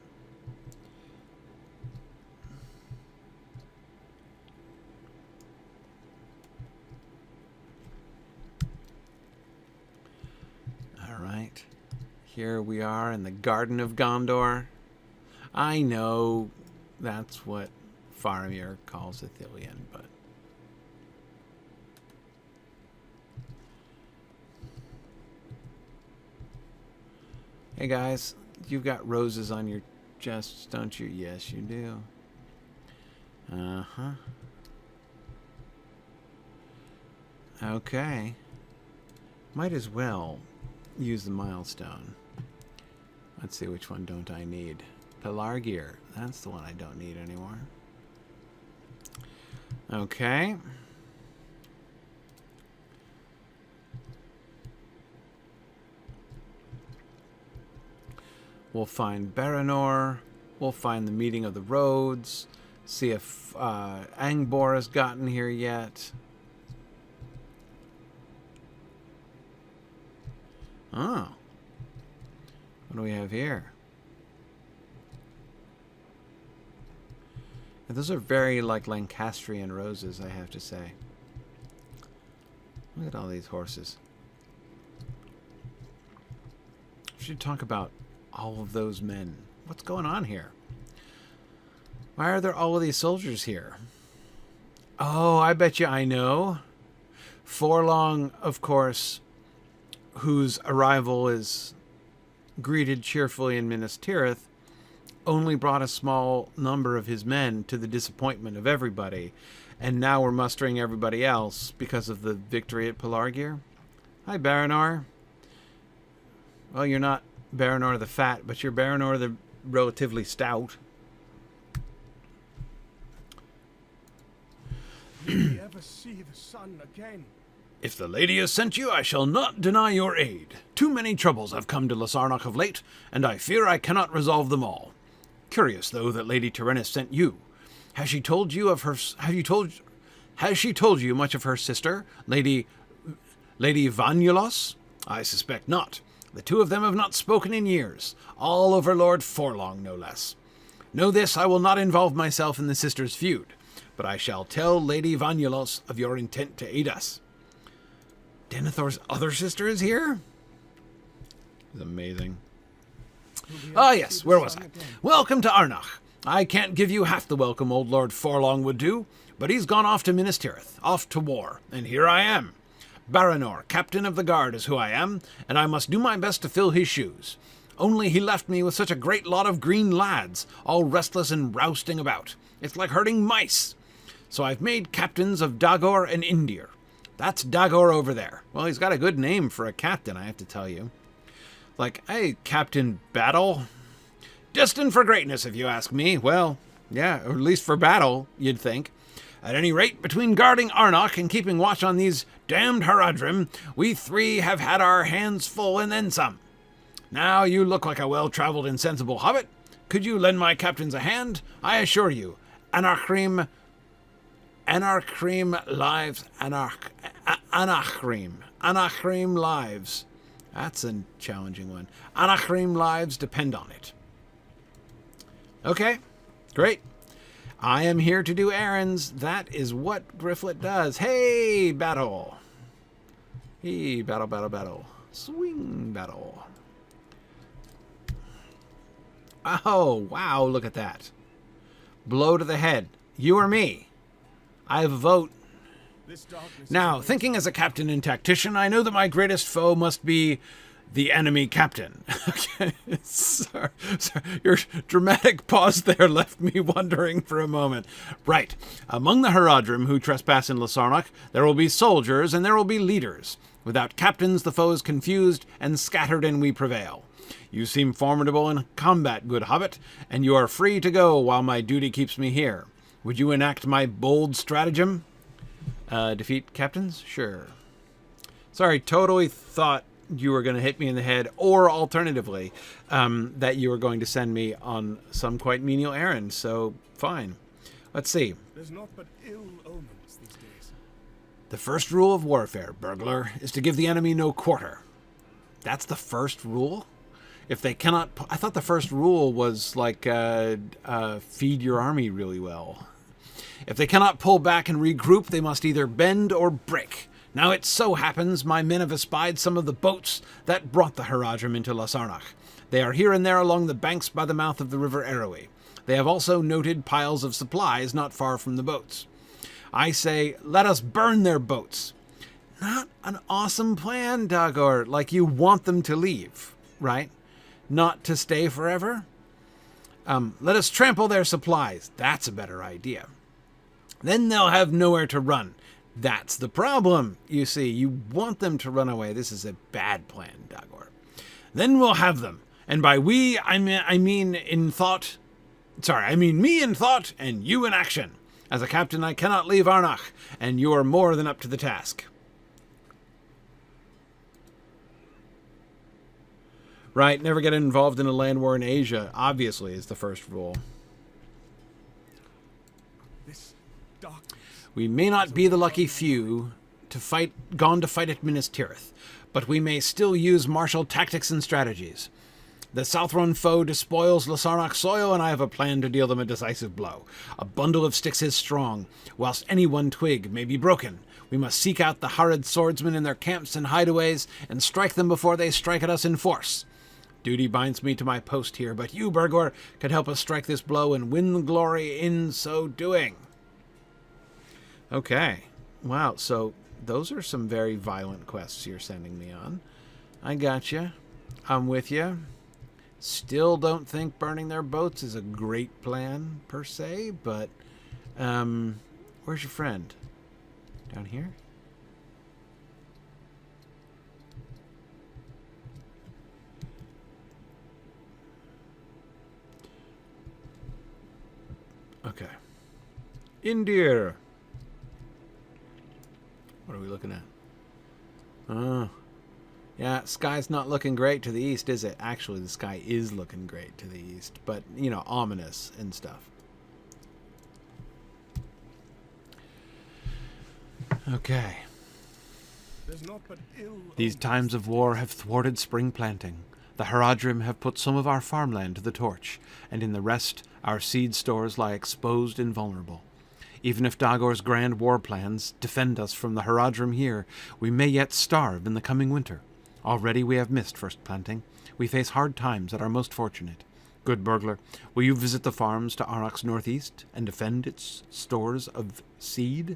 Alright. Here we are in the Garden of Gondor. I know that's what Faramir calls Ithilien, but hey guys, you've got roses on your chests, don't you? Yes, you do. Uh-huh. Okay. Might as well use the milestone. Let's see, which one don't I need? Pelargir. That's the one I don't need anymore. Okay. We'll find Baranor. We'll find the meeting of the roads. See if Angbor has gotten here yet. Oh. What do we have here? And those are very, like, Lancastrian roses, I have to say. Look at all these horses. We should talk about all of those men. What's going on here? Why are there all of these soldiers here? Oh, I bet you I know. Forlong, of course, whose arrival is greeted cheerfully in Minas Tirith, only brought a small number of his men to the disappointment of everybody, and now we're mustering everybody else because of the victory at Pelargir. Hi, Baranor. Well, you're not Baranor the Fat, but you're Baranor the relatively stout. Will we ever see the sun again? If the lady has sent you, I shall not deny your aid. Too many troubles have come to Arnach of late, and I fear I cannot resolve them all. Curious, though, that Lady Terenis sent you. Has she told you of her? Has she told you much of her sister, Lady Vanulos? I suspect not. The two of them have not spoken in years, all over Lord Forlong, no less. Know this, I will not involve myself in the sisters' feud, but I shall tell Lady Vanulos of your intent to aid us. Denethor's other sister is here? It's amazing. Ah, yes, where was I? Welcome to Arnach. I can't give you half the welcome old Lord Forlong would do, but he's gone off to Minas Tirith, off to war, and here I am. Baranor, captain of the guard is who I am, and I must do my best to fill his shoes. Only he left me with such a great lot of green lads, all restless and rousting about. It's like herding mice. So I've made captains of Dagor and Indir. That's Dagor over there. Well, he's got a good name for a captain, I have to tell you. Like, hey, Captain Battle. Destined for greatness, if you ask me. Well, yeah, or at least for battle, you'd think. At any rate, between guarding Arnach and keeping watch on these damned Haradrim, we three have had our hands full and then some. Now you look like a well-traveled and sensible hobbit. Could you lend my captains a hand? I assure you, Anachrim lives, Anachrim lives. That's a challenging one. Anachrim lives depend on it. Okay, great. I am here to do errands. That is what Gryfflet does. Hey, battle. Hey, battle, battle, battle. Swing battle. Oh, wow, look at that. Blow to the head. You or me? I have a vote. Now, thinking as a captain and tactician, I know that my greatest foe must be the enemy captain. Okay, sorry, your dramatic pause there left me wondering for a moment. Right, among the Haradrim who trespass in Arnach, there will be soldiers and there will be leaders. Without captains, the foe is confused and scattered, and we prevail. You seem formidable in combat, good hobbit, and you are free to go while my duty keeps me here. Would you enact my bold stratagem? Defeat captains? Sure. Sorry, totally thought you were going to hit me in the head, or alternatively, that you were going to send me on some quite menial errand. So, fine. Let's see. There's not but ill omens these days. The first rule of warfare, burglar, is to give the enemy no quarter. That's the first rule? If they cannot... I thought the first rule was like, feed your army really well. If they cannot pull back and regroup, they must either bend or break. Now it so happens my men have espied some of the boats that brought the Haradrim into Arnach. They are here and there along the banks by the mouth of the River Arrowy. They have also noted piles of supplies not far from the boats. I say, let us burn their boats. Not an awesome plan, Dagor. Like you want them to leave, right? Not to stay forever? Let us trample their supplies. That's a better idea. Then they'll have nowhere to run. That's the problem. You see, you want them to run away. This is a bad plan, Dagor. Then we'll have them. And by we, I mean in thought. Sorry, I mean me in thought and you in action. As a captain, I cannot leave Arnach, and you are more than up to the task. Right, never get involved in a land war in Asia, obviously, is the first rule. This darkness. We may not be the lucky few gone to fight at Minas Tirith, but we may still use martial tactics and strategies. The Southron foe despoils Arnach soil, and I have a plan to deal them a decisive blow. A bundle of sticks is strong, whilst any one twig may be broken. We must seek out the Harad swordsmen in their camps and hideaways, and strike them before they strike at us in force. Duty binds me to my post here, but you, Burgor, can help us strike this blow and win the glory in so doing. Okay. Wow, so those are some very violent quests you're sending me on. I gotcha. I'm with you. Still don't think burning their boats is a great plan, per se, but, where's your friend? Down here? Okay. Indir. What are we looking at? Oh. Yeah, sky's not looking great to the east, is it? Actually, the sky is looking great to the east, but, you know, ominous and stuff. Okay. There's not but ill These times of war have thwarted spring planting. The Haradrim have put some of our farmland to the torch, and in the rest, our seed stores lie exposed and vulnerable. Even if Dagor's grand war plans defend us from the Haradrim here, we may yet starve in the coming winter. Already we have missed first planting. We face hard times at our most fortunate. Good burglar, will you visit the farms to Arnach's northeast and defend its stores of seed?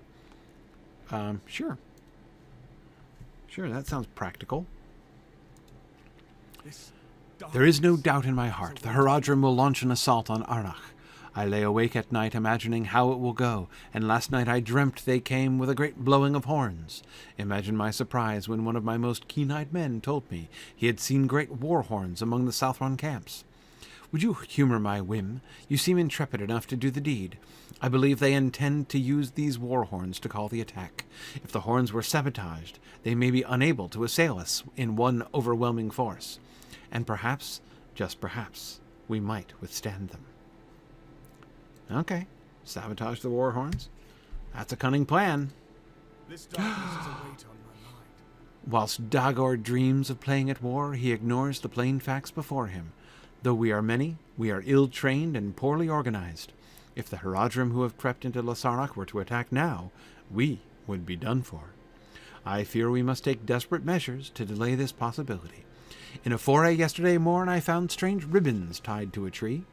Sure. Sure, that sounds practical. There is no doubt in my heart the Haradrim will launch an assault on Arnach. I lay awake at night imagining how it will go, and last night I dreamt they came with a great blowing of horns. Imagine my surprise when one of my most keen-eyed men told me he had seen great war horns among the Southron camps. Would you humor my whim? You seem intrepid enough to do the deed. I believe they intend to use these war horns to call the attack. If the horns were sabotaged, they may be unable to assail us in one overwhelming force. And perhaps, just perhaps, we might withstand them. Okay, sabotage the war horns. That's a cunning plan. This darkness is a weight on my mind. Whilst Dagor dreams of playing at war, he ignores the plain facts before him. Though we are many, we are ill-trained and poorly organized. If the Haradrim who have crept into Arnach were to attack now, we would be done for. I fear we must take desperate measures to delay this possibility. In a foray yesterday morn, I found strange ribbons tied to a tree.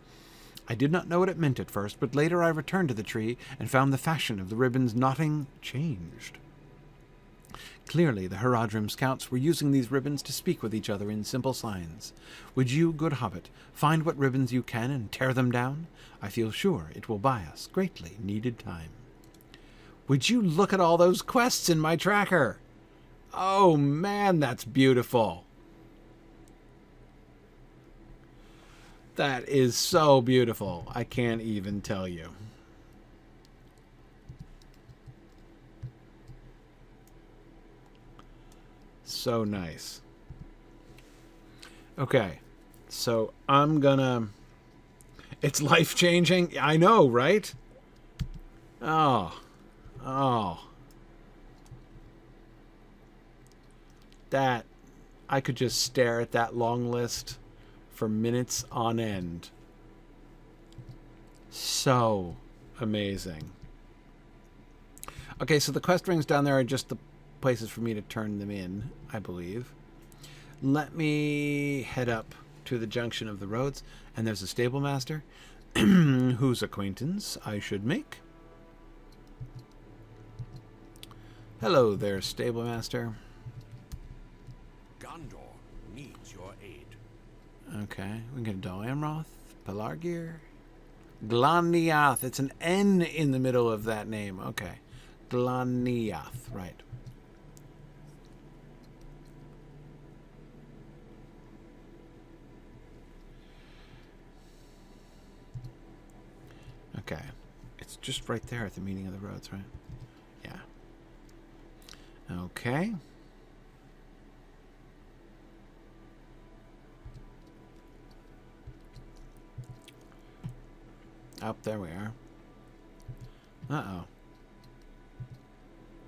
I did not know what it meant at first, but later I returned to the tree and found the fashion of the ribbons knotting changed. Clearly, the Haradrim scouts were using these ribbons to speak with each other in simple signs. Would you, good hobbit, find what ribbons you can and tear them down? I feel sure it will buy us greatly needed time. Would you look at all those quests in my tracker? Oh man, that's beautiful. That is so beautiful. I can't even tell you. So nice. Okay. So I'm gonna... It's life-changing. I know, right? Oh. Oh. That... I could just stare at that long list for minutes on end. So amazing. Okay, so the quest rings down there are just the places for me to turn them in, I believe. Let me head up to the junction of the roads, and there's a stable master whose acquaintance I should make. Hello there, stable master. Gondor needs your aid. Okay, we can get Dol Amroth, Pelargir, Glaniath. It's an N in the middle of that name. Okay, Glaniath, right. Okay. It's just right there at the meeting of the roads, right? Yeah. Okay. Up there we are. Uh-oh.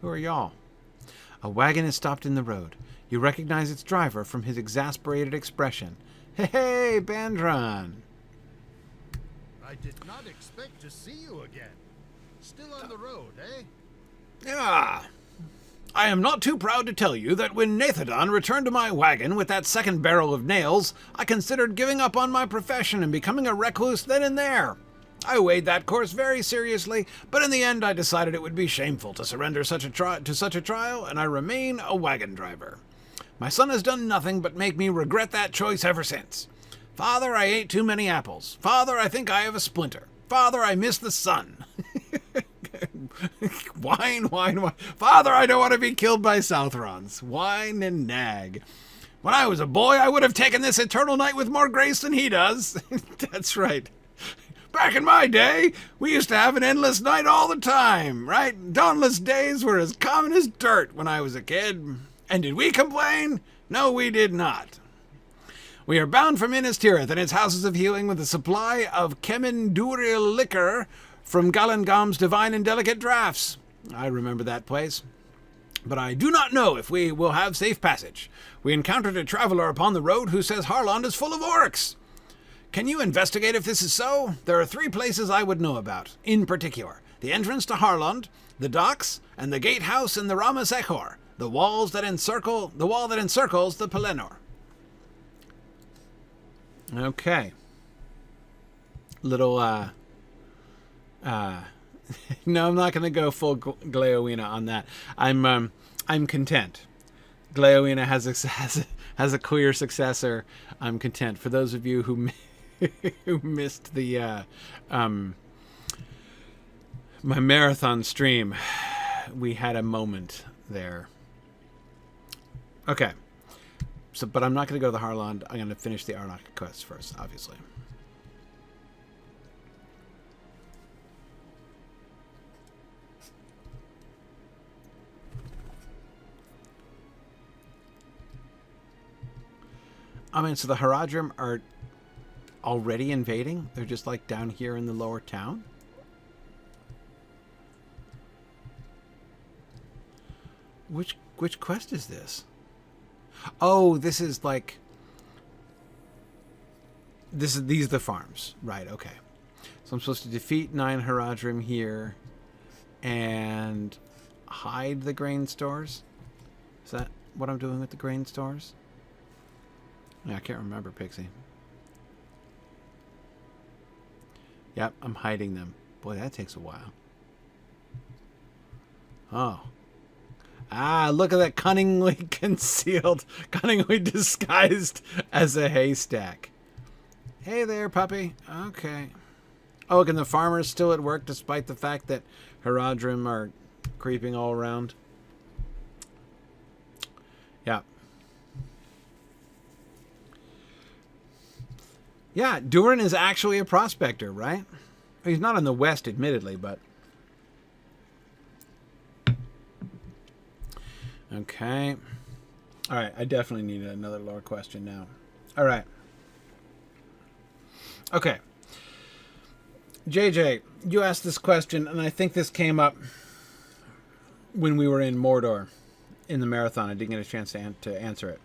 Who are y'all? A wagon is stopped in the road. You recognize its driver from his exasperated expression. Hey, Bandron! I did not expect to see you again. Still on the road, eh? Yeah. I am not too proud to tell you that when Nathodon returned to my wagon with that second barrel of nails, I considered giving up on my profession and becoming a recluse then and there. I weighed that course very seriously, but in the end I decided it would be shameful to surrender to such a trial, and I remain a wagon driver. My son has done nothing but make me regret that choice ever since. Father, I ate too many apples. Father, I think I have a splinter. Father, I miss the sun. Whine, whine, whine. Father, I don't want to be killed by Southrons. Whine and nag. When I was a boy, I would have taken this eternal night with more grace than he does. That's right. Back in my day, we used to have an endless night all the time, right? Dawnless days were as common as dirt when I was a kid. And did we complain? No, we did not. We are bound for Minas Tirith and its houses of healing with a supply of Kemendurial liquor from Galangam's divine and delicate draughts. I remember that place. But I do not know if we will have safe passage. We encountered a traveler upon the road who says Harland is full of orcs. Can you investigate if this is so? There are 3 places I would know about, in particular. The entrance to Harland, the docks, and the gatehouse in the Ramas Echor, the wall that encircles the Pelennor. Okay. Little, no, I'm not going to go full Gleowina on that. I'm content. Gleowina has a clear successor. I'm content. For those of you who who missed the my marathon stream, we had a moment there. Okay. So, but I'm not going to go to the Harland. I'm going to finish the Arnach quest first, obviously. I mean, so the Haradrim are already invading? They're just like down here in the lower town? Which quest is this? Oh, this is like... These are the farms. Right, okay. So I'm supposed to defeat 9 Haradrim here and hide the grain stores? Is that what I'm doing with the grain stores? Yeah, I can't remember, Pixie. Yep, I'm hiding them. Boy, that takes a while. Oh. Ah, look at that, cunningly concealed, cunningly disguised as a haystack. Hey there, puppy. Okay. Oh, and the farmer's still at work despite the fact that Haradrim are creeping all around. Yeah. Yeah, Durin is actually a prospector, right? He's not in the west, admittedly, but... Okay. Alright, I definitely need another lore question now. All right. Okay. JJ, you asked this question, and I think this came up when we were in Mordor in the marathon. I didn't get a chance to answer it.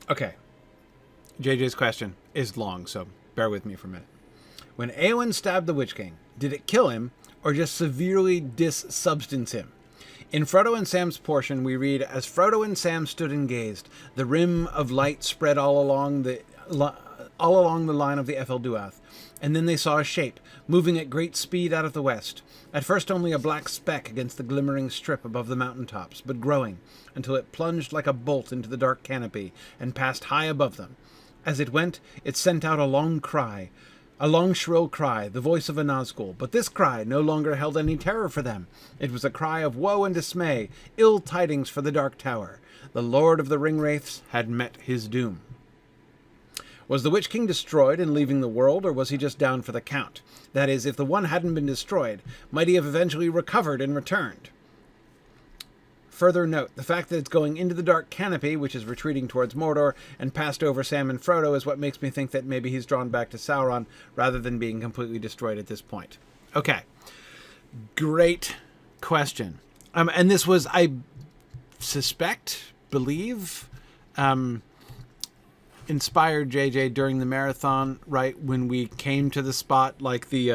Okay. JJ's question is long, so bear with me for a minute. When Eowyn stabbed the Witch King, did it kill him or just severely dissubstance him? In Frodo and Sam's portion, we read, as Frodo and Sam stood and gazed, the rim of light spread all along the line of the Efelduath, and then they saw a shape, moving at great speed out of the west. At first only a black speck against the glimmering strip above the mountaintops, but growing, until it plunged like a bolt into the dark canopy, and passed high above them. As it went, it sent out a long cry, a long shrill cry, the voice of a Nazgul, but this cry no longer held any terror for them. It was a cry of woe and dismay, ill tidings for the Dark Tower. The Lord of the Ringwraiths had met his doom. Was the Witch King destroyed and leaving the world, or was he just down for the count? That is, if the one hadn't been destroyed, might he have eventually recovered and returned? Further note, the fact that it's going into the dark canopy, which is retreating towards Mordor, and passed over Sam and Frodo is what makes me think that maybe he's drawn back to Sauron rather than being completely destroyed at this point. Okay. Great question. And this was, I believe, inspired JJ during the marathon, right, when we came to the spot, like the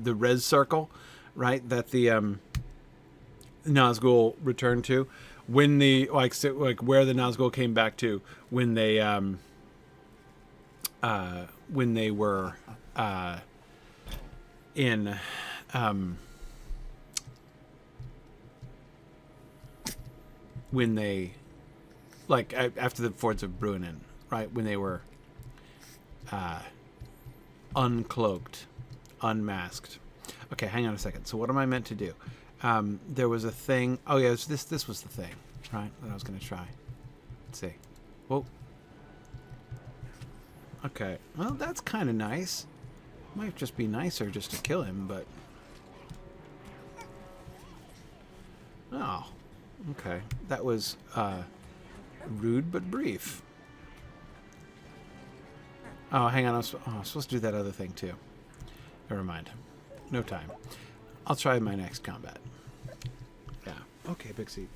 res circle, right, that the Nazgul returned to, when the like where the Nazgul came back to when they were in when they like after the Fords of Bruinen, right, when they were uncloaked, unmasked. Okay, hang on a second. So what am I meant to do? There was a thing. Oh yeah, this was the thing, right? That I was going to try. Let's see. Whoa. Okay. Well, that's kind of nice. Might just be nicer just to kill him, but. Oh. Okay. That was rude but brief. Oh, hang on. I was supposed to do that other thing too. Never mind. No time. I'll try my next combat. Yeah. Okay, big seat.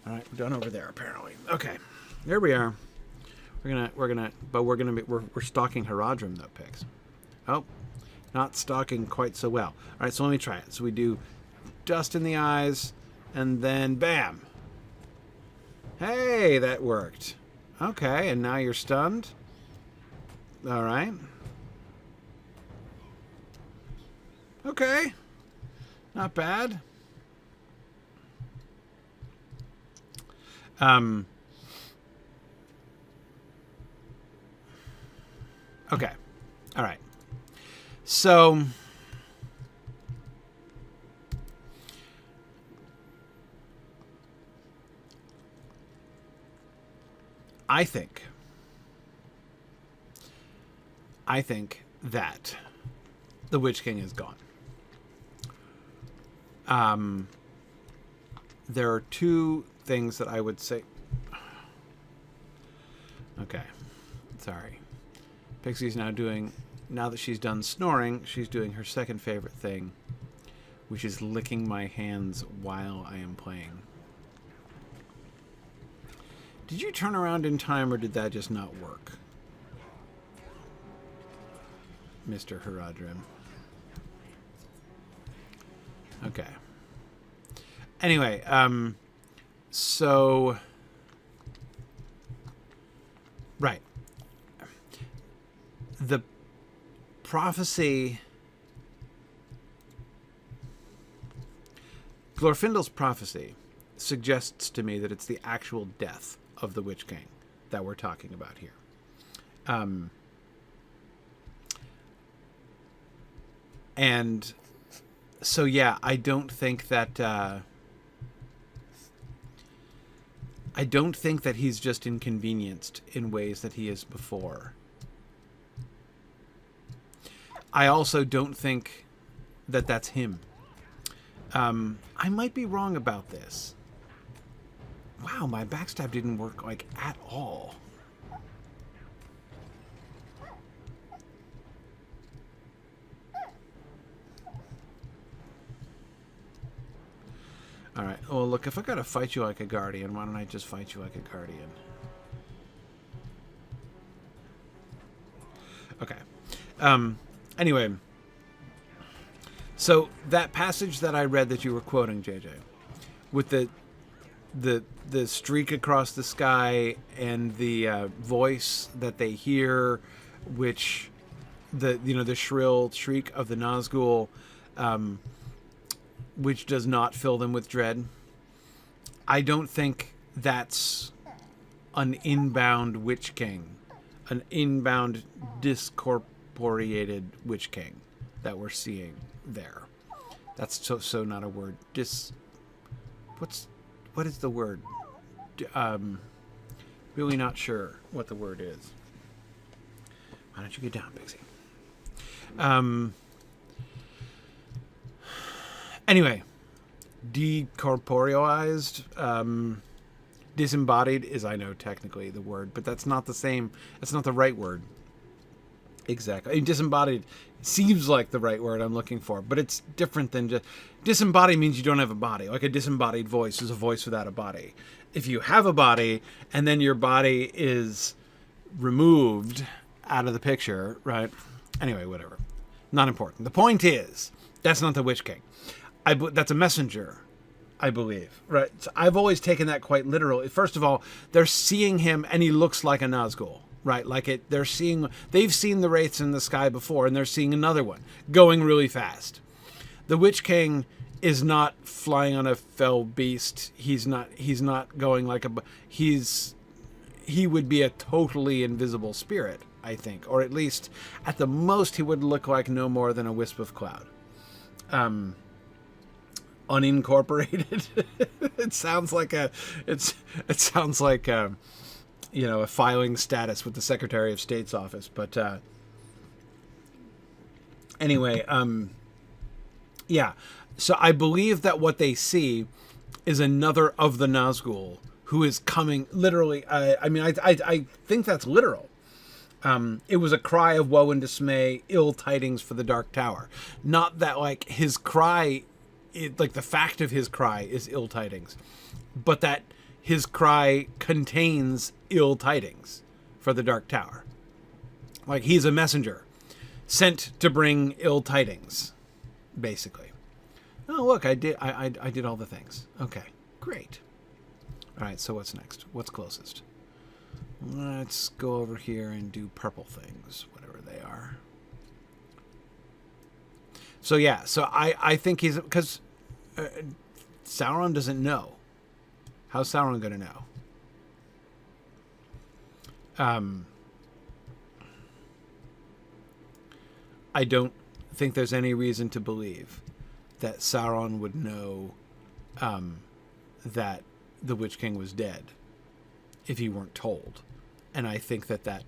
All right, we're done over there apparently. Okay, there we are. We're stalking Haradrim though, pigs. Oh, not stalking quite so well. All right, so let me try it. So we do dust in the eyes, and then bam. Hey, that worked. Okay, and now you're stunned. All right. Okay. Not bad. Okay. All right. So I think that the Witch King is gone. There are two things that I would say. Okay. Sorry. Pixie's now that she's done snoring, she's doing her second favorite thing, which is licking my hands while I am playing. Did you turn around in time, or did that just not work? Mr. Haradrim. Okay. Anyway, so right. The prophecy, Glorfindel's prophecy, suggests to me that it's the actual death of the Witch King that we're talking about here. And so, yeah, I don't think that he's just inconvenienced in ways that he is before. I also don't think that that's him. I might be wrong about this. Wow, my backstab didn't work, like, at all. Alright, well, look, if I gotta fight you like a guardian, why don't I just fight you like a guardian? Okay. Anyway. So, that passage that I read that you were quoting, JJ, with the streak across the sky and the voice that they hear, which the shrill shriek of the Nazgul, which does not fill them with dread. I don't think that's an inbound Witch King, an inbound discorporeated Witch King that we're seeing there. That's so not a word. What is the word? Really not sure what the word is. Why don't you get down, Bixie? Anyway, decorporealized, disembodied is, I know, technically the word, but that's not the same. That's not the right word. Exactly. I mean, disembodied seems like the right word I'm looking for, but it's different than just... Disembodied means you don't have a body. Like a disembodied voice is a voice without a body. If you have a body, and then your body is removed out of the picture, right? Anyway, whatever. Not important. The point is, that's not the Witch King. That's a messenger, I believe, right? So I've always taken that quite literal. First of all, they're seeing him, and he looks like a Nazgul. Right, they've seen the wraiths in the sky before, and they're seeing another one going really fast. The Witch King is not flying on a fell beast. He's not going like he would be a totally invisible spirit, I think, or at least at the most he would look like no more than a wisp of cloud. Unincorporated. It sounds like a filing status with the Secretary of State's office. But anyway, yeah. So I believe that what they see is another of the Nazgul who is coming. Literally, I think that's literal. It was a cry of woe and dismay, ill tidings for the Dark Tower. Not that like his cry, like the fact of his cry is ill tidings, but that his cry contains ill tidings for the Dark Tower. Like he's a messenger sent to bring ill tidings, basically. Oh, look, I did all the things. Okay, great. All right, so what's next? What's closest? Let's go over here and do purple things, whatever they are. So yeah, so I think he's, because Sauron doesn't know. How's Sauron going to know? I don't think there's any reason to believe that Sauron would know that the Witch King was dead if he weren't told. And I think that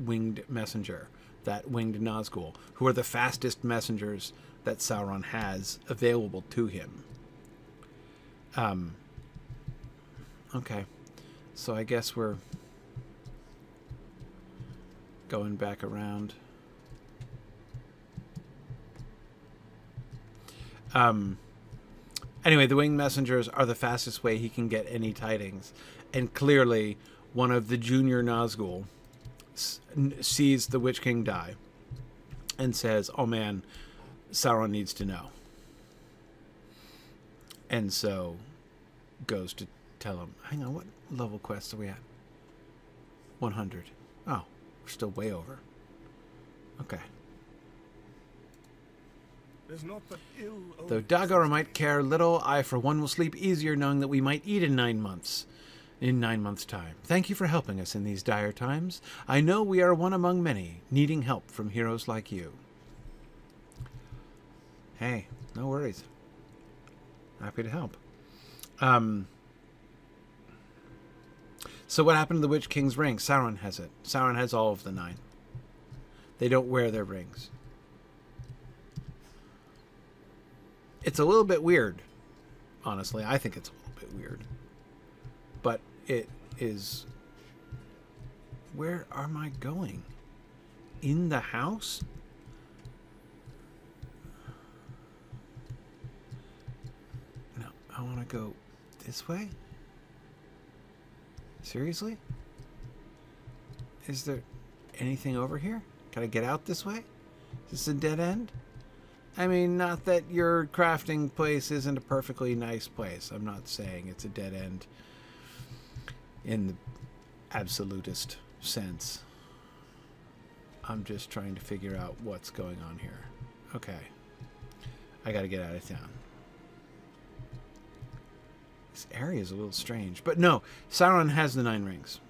winged messenger, that winged Nazgul, who are the fastest messengers that Sauron has available to him. Okay, so I guess we're going back around. Anyway, the winged messengers are the fastest way he can get any tidings. And clearly, one of the junior Nazgul sees the Witch King die and says, oh man, Sauron needs to know. And so goes to tell him. Hang on, what level quest are we at? 100. Oh, we're still way over. Okay. Though Dagor might care little, I for one will sleep easier knowing that we might eat in 9 months. In 9 months' time. Thank you for helping us in these dire times. I know we are one among many, needing help from heroes like you. Hey, no worries. Happy to help. So what happened to the Witch King's ring? Sauron has it. Sauron has all of the 9. They don't wear their rings. It's a little bit weird. Honestly, I think it's a little bit weird. it is... Where am I going? In the house? No, I want to go this way? Seriously? Is there anything over here? Can I get out this way? Is this a dead end? I mean, not that your crafting place isn't a perfectly nice place. I'm not saying it's a dead end in the absolutist sense. I'm just trying to figure out what's going on here. Okay. I gotta get out of town. This area is a little strange. But no, Sauron has the 9 rings.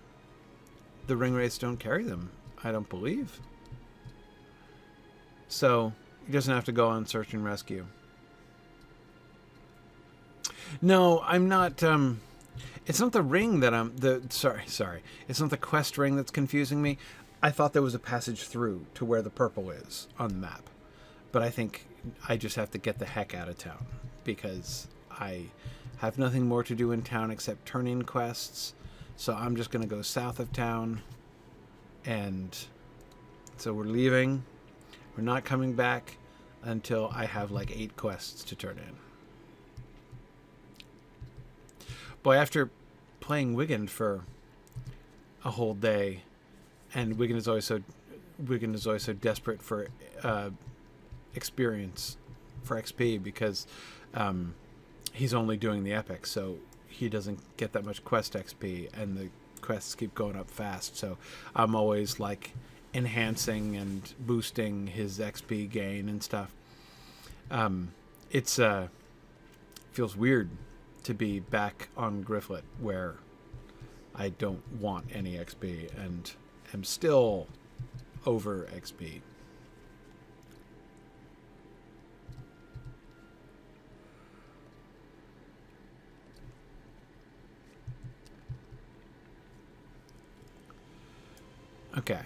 The ring wraiths don't carry them, I don't believe. So, he doesn't have to go on search and rescue. No, I'm not, it's not the ring that sorry. It's not the quest ring that's confusing me. I thought there was a passage through to where the purple is on the map. But I think I just have to get the heck out of town. Because I have nothing more to do in town except turn in quests. So I'm just going to go south of town. And so we're leaving. We're not coming back until I have like 8 quests to turn in. Boy, after playing Wigan for a whole day, and Wigan is always so desperate for experience, for XP, because he's only doing the epic, so he doesn't get that much quest XP, and the quests keep going up fast. So I'm always like enhancing and boosting his XP gain and stuff. It's feels weird to be back on Gryfflet where I don't want any XP and am still over XP. Okay.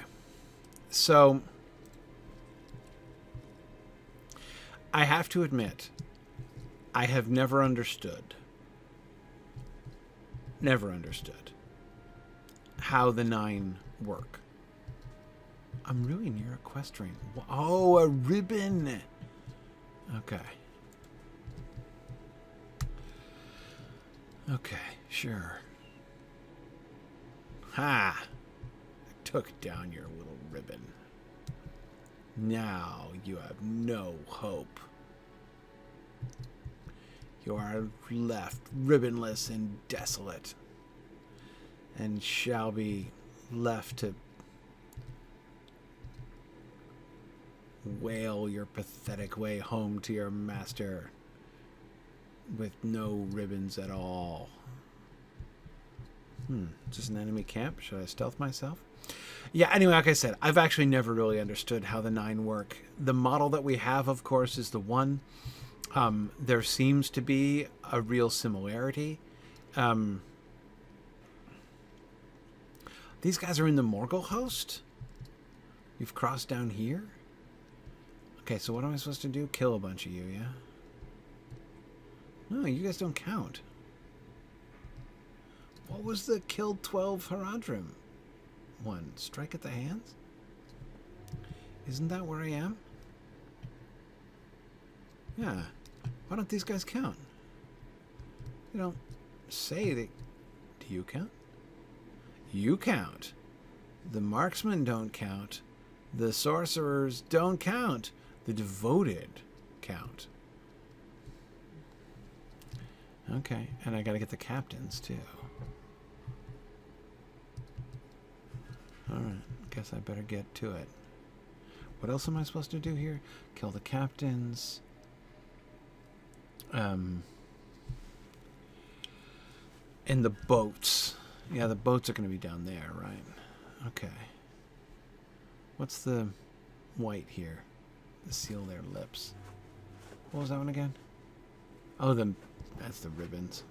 So I have to admit, I have never understood how the 9 work. I'm really near a quest ring. Oh, a ribbon. Okay. Okay, sure. Ha! I took down your little ribbon. Now you have no hope. You are left ribbonless and desolate, and shall be left to wail your pathetic way home to your master with no ribbons at all. Is this an enemy camp? Should I stealth myself? Yeah, anyway, like I said, I've actually never really understood how the 9 work. The model that we have, of course, is the 1. There seems to be a real similarity. These guys are in the Morgul host? You've crossed down here? Okay, so what am I supposed to do? Kill a bunch of you, yeah? No, you guys don't count. What was the killed 12 Haradrim one? Strike at the hands? Isn't that where I am? Yeah. Why don't these guys count? They don't say they... Do you count? You count. The marksmen don't count. The sorcerers don't count. The devoted count. Okay, and I gotta get the captains too. Alright, guess I better get to it. What else am I supposed to do here? Kill the captains. And the boats. Yeah, the boats are going to be down there, right? Okay. What's the white here? To seal their lips. What was that one again? Oh, that's the ribbons.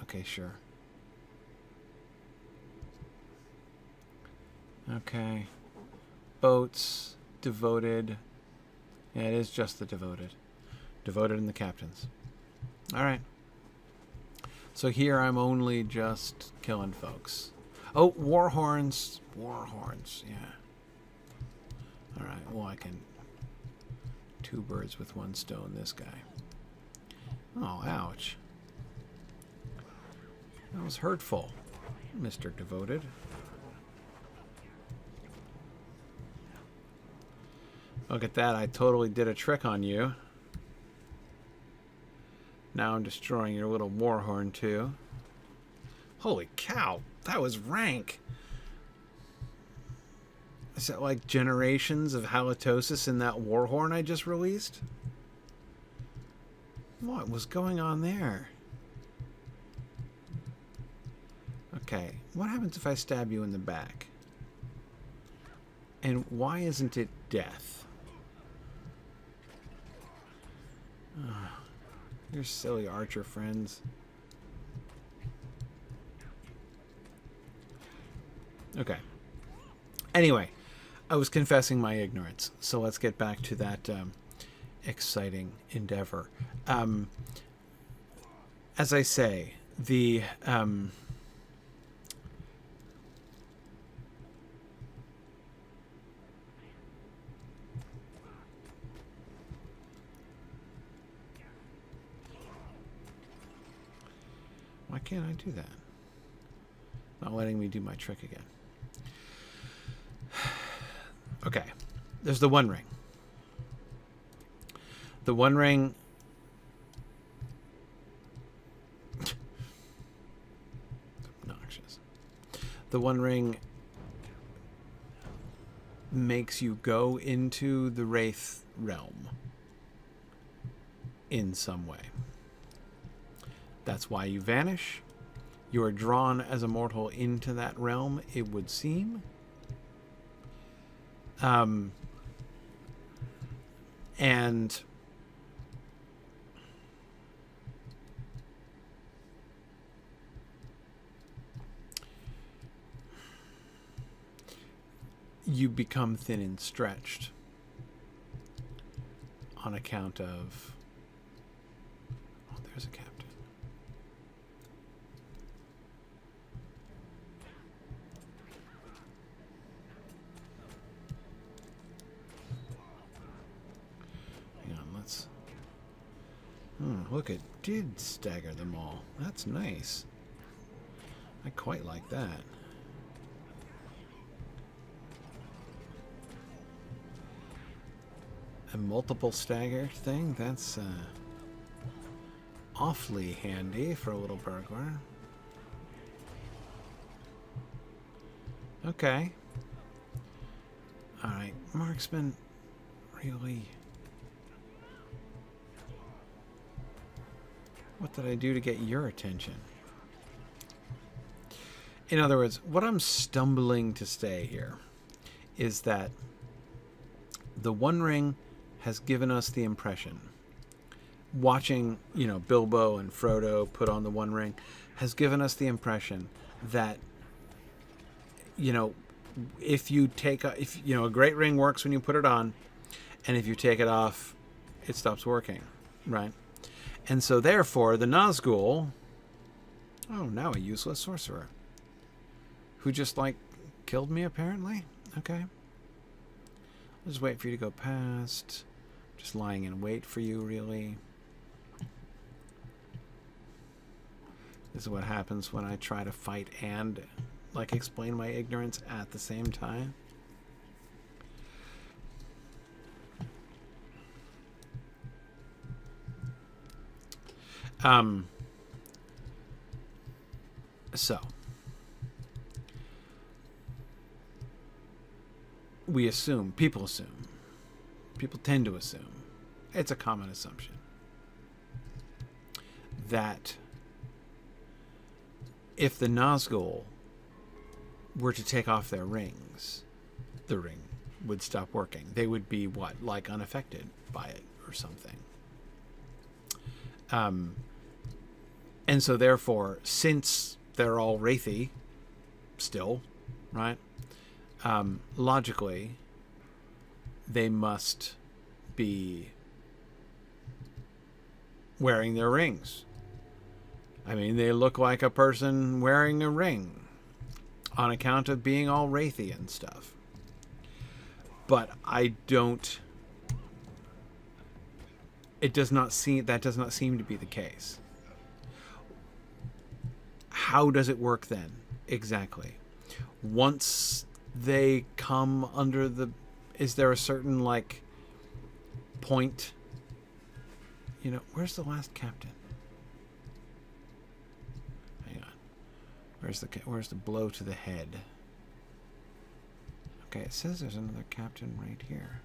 Okay, sure. Okay. Boats. Devoted. Yeah, it is just the devoted. Devoted and the captains. Alright. So here I'm only just killing folks. Oh, war horns. War horns, yeah. Alright, well I can... 2 birds with 1 stone this guy. Oh, ouch. That was hurtful, Mr. Devoted. Look at that, I totally did a trick on you. Now I'm destroying your little warhorn too. Holy cow, that was rank. Is that like generations of halitosis in that warhorn I just released? What was going on there? Okay, what happens if I stab you in the back? And why isn't it death? Your silly archer friends. Okay. Anyway, I was confessing my ignorance, so let's get back to that exciting endeavor. As I say, the... Why can't I do that? Not letting me do my trick again. Okay. There's the One Ring. The One Ring... obnoxious. The One Ring makes you go into the Wraith realm in some way. That's why you vanish. You are drawn as a mortal into that realm, it would seem. And you become thin and stretched on account of... Oh, there's a captain. Look, it did stagger them all. That's nice. I quite like that. A multiple stagger thing? That's awfully handy for a little burglar. Okay. Alright, marksman really... What did I do to get your attention? In other words, what I'm stumbling to say here is that the One Ring has given us the impression, watching, you know, Bilbo and Frodo put on the One Ring, has given us the impression that, you know, if you take a, if you know, a great ring works when you put it on, and if you take it off, it stops working, right? And so, therefore, the Nazgul... Oh, now a useless sorcerer. Who just, like, killed me, apparently? Okay. I'll just wait for you to go past. Just lying in wait for you, really. This is what happens when I try to fight and, like, explain my ignorance at the same time. So we assume, people tend to assume, it's a common assumption, that if the Nazgul were to take off their rings, the ring would stop working. They would be, what, like unaffected by it or something. And so, therefore, since they're all wraithy still, right? Logically, they must be wearing their rings. I mean, they look like a person wearing a ring on account of being all wraithy and stuff. But I don't... That does not seem to be the case. How does it work then? Exactly. Once they come under the... Is there a certain, like, point? You know, where's the last captain? Hang on. Where's the blow to the head? Okay, it says there's another captain right here.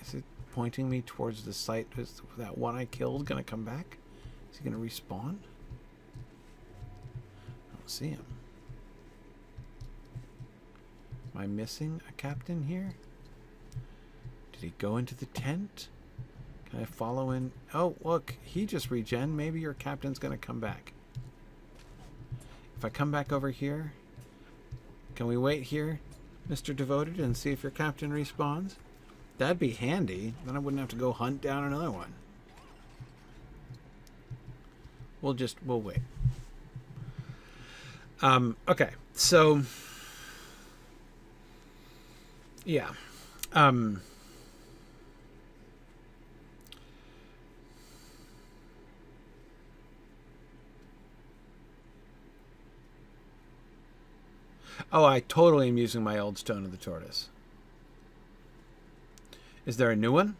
Is it pointing me towards the site? Is that one I killed gonna come back? Is he gonna respawn? I don't see him. Am I missing a captain here? Did he go into the tent? Can I follow in? Oh, look, he just regen. Maybe your captain's gonna come back. If I come back over here, can we wait here, Mr. Devoted, and see if your captain respawns? That'd be handy. Then I wouldn't have to go hunt down another one. We'll wait. Okay, so yeah. Oh, I totally am using my old Stone of the Tortoise. Is there a new one?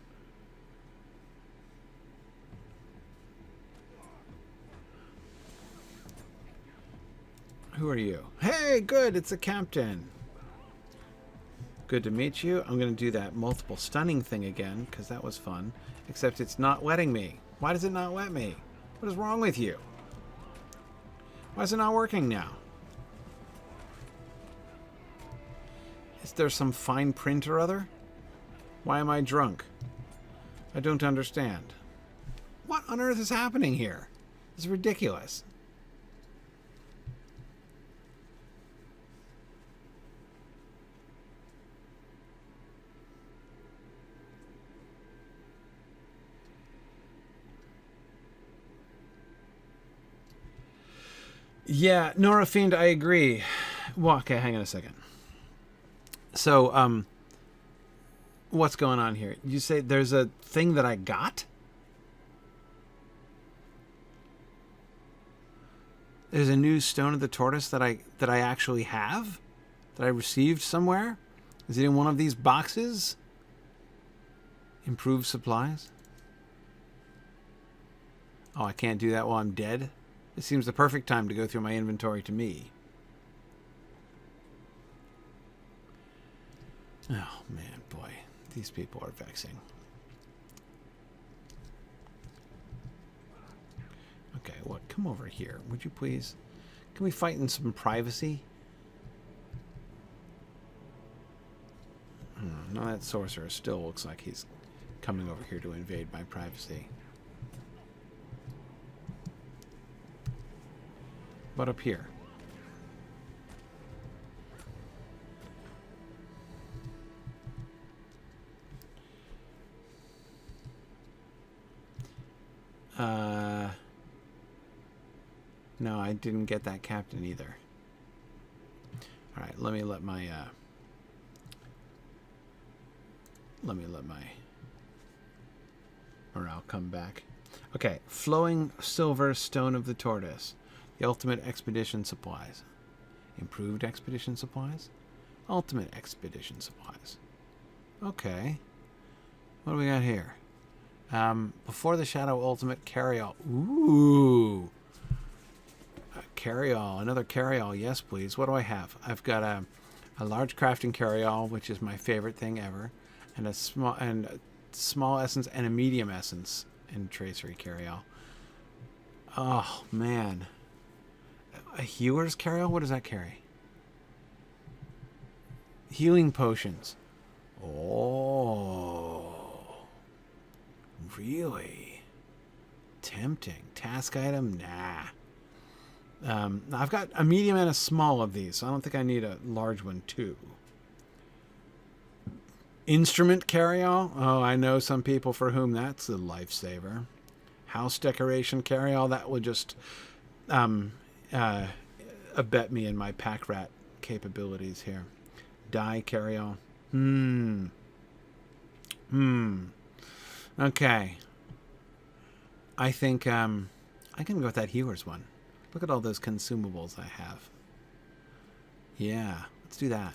Who are you? Hey, good, it's the captain. Good to meet you. I'm going to do that multiple stunning thing again, because that was fun. Except it's not letting me. Why does it not let me? What is wrong with you? Why is it not working now? Is there some fine print or other? Why am I drunk? I don't understand. What on earth is happening here? This is ridiculous. Yeah, Nora Fiend, I agree. Well, okay, hang on a second. So, what's going on here? You say there's a thing that I got? There's a new Stone of the Tortoise that I actually have? That I received somewhere? Is it in one of these boxes? Improved supplies? Oh, I can't do that while I'm dead? It seems the perfect time to go through my inventory to me. Oh, man, boy. These people are vexing. Okay, well, come over here. Would you please? Can we fight in some privacy? No, that sorcerer still looks like he's coming over here to invade my privacy. What up here? No, I didn't get that captain either. All right, let me let my morale come back. Okay, flowing silver Stone of the Tortoise. The ultimate expedition supplies. Improved expedition supplies? Ultimate expedition supplies. Okay. What do we got here? Before the Shadow Ultimate Carryall. Ooh. Carryall. Another Carryall. Yes, please. What do I have? I've got a large crafting Carryall, which is my favorite thing ever. And a small essence and a medium essence in Tracery Carryall. Oh, man. A healer's Carryall? What does that carry? Healing potions. Oh. Really? Tempting. Task item? Nah. I've got a medium and a small of these, so I don't think I need a large one too. Instrument Carryall? Oh, I know some people for whom that's a lifesaver. house decoration carry-all. That would just abet me in my pack rat capabilities here. Die carry-all. Okay. I think I can go with that healer's one. Look at all those consumables I have. Yeah, let's do that.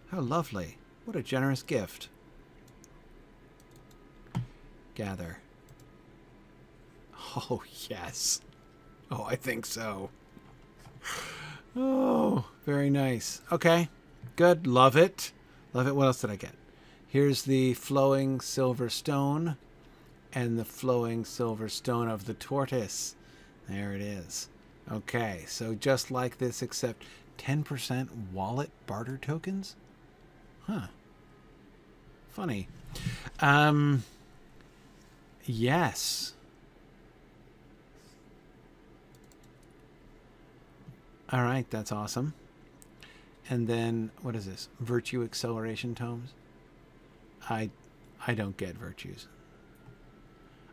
How lovely. What a generous gift. Gather. Oh, yes. Oh, I think so. Oh, very nice. Okay, good. Love it. Love it. What else did I get? Here's the flowing silver stone and the flowing silver stone of the tortoise. There it is. Okay, so just like this, except 10% wallet barter tokens? Huh. Funny. Yes. All right, that's awesome. And then, what is this? Virtue acceleration tomes? I don't get virtues.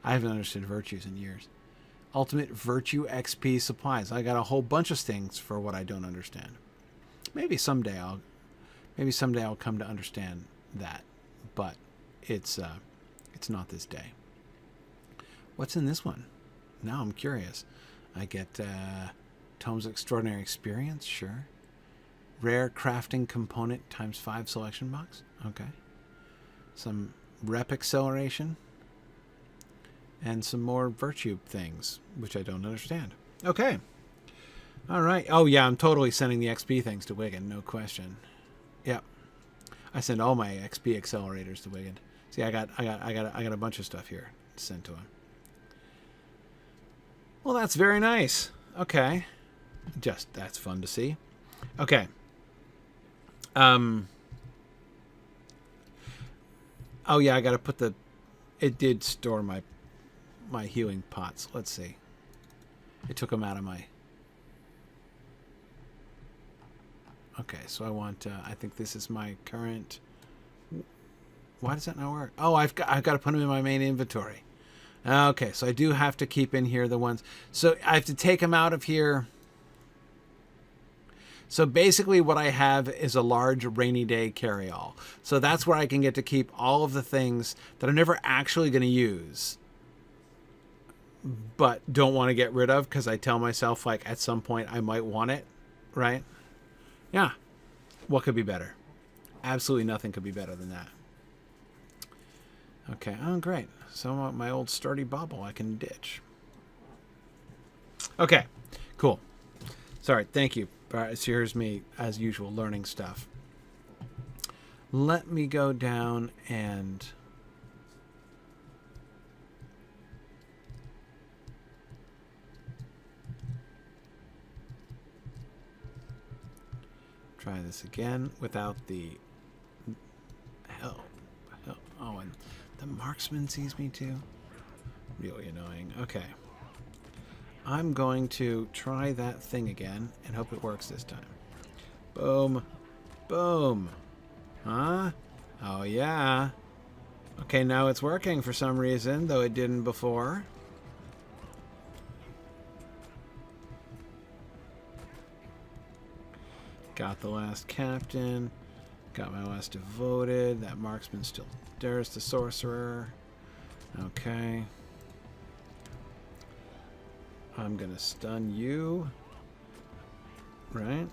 I haven't understood virtues in years. Ultimate virtue XP supplies. I got a whole bunch of things for what I don't understand. Maybe someday I'll come to understand that, but it's not this day. What's in this one? Now I'm curious. I get Tomes of Extraordinary Experience, sure. Rare crafting component ×5 selection box. Okay. Some rep acceleration. And some more virtue things, which I don't understand. Okay. All right. Oh, yeah, I'm totally sending the XP things to Wigan, no question. Yep. I send all my XP accelerators to Wigan. See, I got a bunch of stuff here to send to him. Well, that's very nice. Okay. That's fun to see. Okay. Oh yeah, I got to put it did store my healing pots. Let's see. It took them out of my. Okay, so I want I think this is my current. Why does that not work? Oh, I've got to put them in my main inventory. Okay, so I do have to keep in here the ones. So I have to take them out of here. So basically what I have is a large rainy day carry-all. So that's where I can get to keep all of the things that I'm never actually going to use, but don't want to get rid of because I tell myself, like, at some point I might want it, right? Yeah. What could be better? Absolutely nothing could be better than that. Okay. Oh, great. So my old sturdy bauble I can ditch. Okay. Cool. Sorry. Thank you. So here's me, as usual, learning stuff. Let me go down and... try this again without the... Hell. Oh, and the marksman sees me too? Really annoying. Okay. I'm going to try that thing again and hope it works this time. Boom. Boom. Huh? Oh, yeah. Okay, now it's working for some reason, though it didn't before. Got the last captain. Got my last devoted. That marksman still dares the sorcerer. Okay. I'm gonna stun you. Right?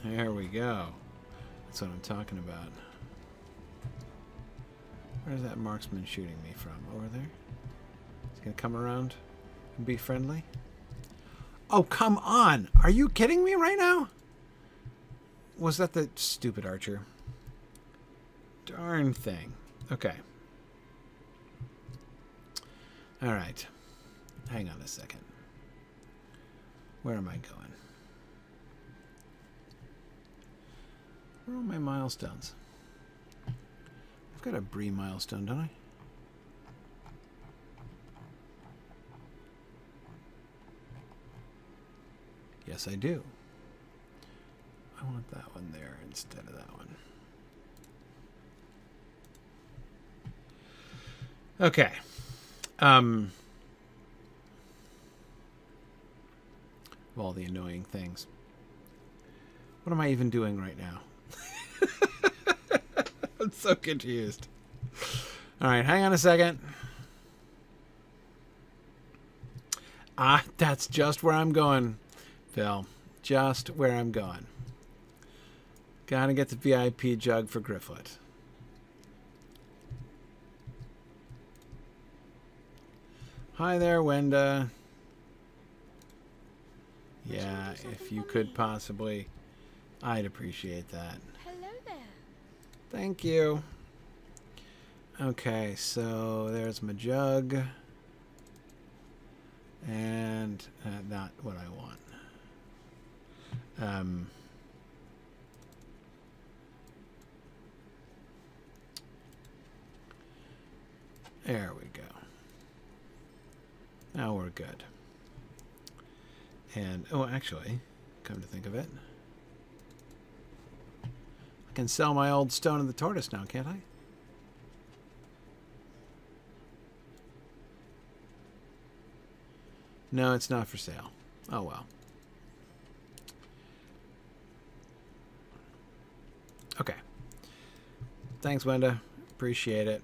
There we go. That's what I'm talking about. Where's that marksman shooting me from? Over there? He's gonna come around and be friendly? Oh, come on! Are you kidding me right now? Was that the stupid archer? Darn thing. Okay. Alright. Hang on a second. Where am I going? Where are my milestones? I've got a Bree milestone, don't I? Yes, I do. I want that one there instead of that one. Okay. Of all the annoying things. What am I even doing right now? I'm so confused. All right, hang on a second. That's just where I'm going, Phil. Just where I'm going. Gotta get the VIP jug for Gryfflet. Hi there, Wenda. Yeah, if you could possibly, I'd appreciate that. Hello there. Thank you. Okay, so there's my jug. And not what I want. There we go. Now we're good. And, oh, actually, come to think of it, I can sell my old Stone of the Tortoise now, can't I? No, it's not for sale. Oh, well. Okay. Thanks, Wenda. Appreciate it.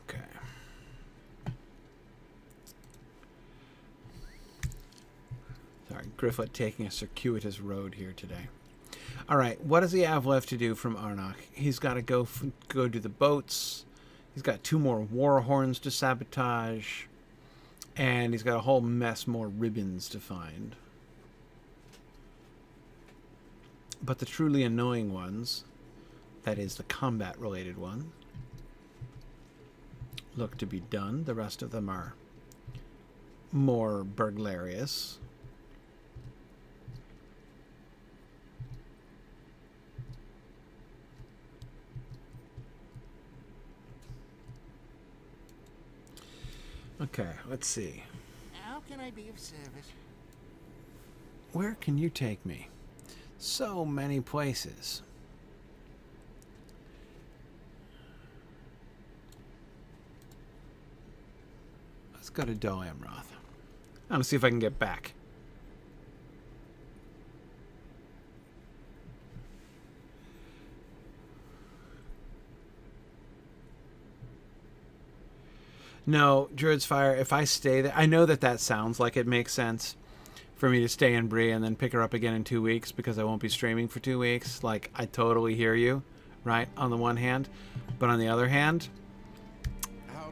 Okay. Sorry, Gryfflet taking a circuitous road here today. All right, what does he have left to do from Arnach? He's got to go do the boats. He's got 2 more war horns to sabotage. And he's got a whole mess more ribbons to find. But the truly annoying ones, that is the combat-related one, look to be done. The rest of them are more burglarious. Okay, let's see. How can I be of service? Where can you take me? So many places. Let's go to Dol Amroth. I want to see if I can get back. No, Druid's Fire, if I stay there, I know that that sounds like it makes sense for me to stay in Bree and then pick her up again in 2 weeks because I won't be streaming for 2 weeks. Like, I totally hear you, right, on the one hand. But on the other hand,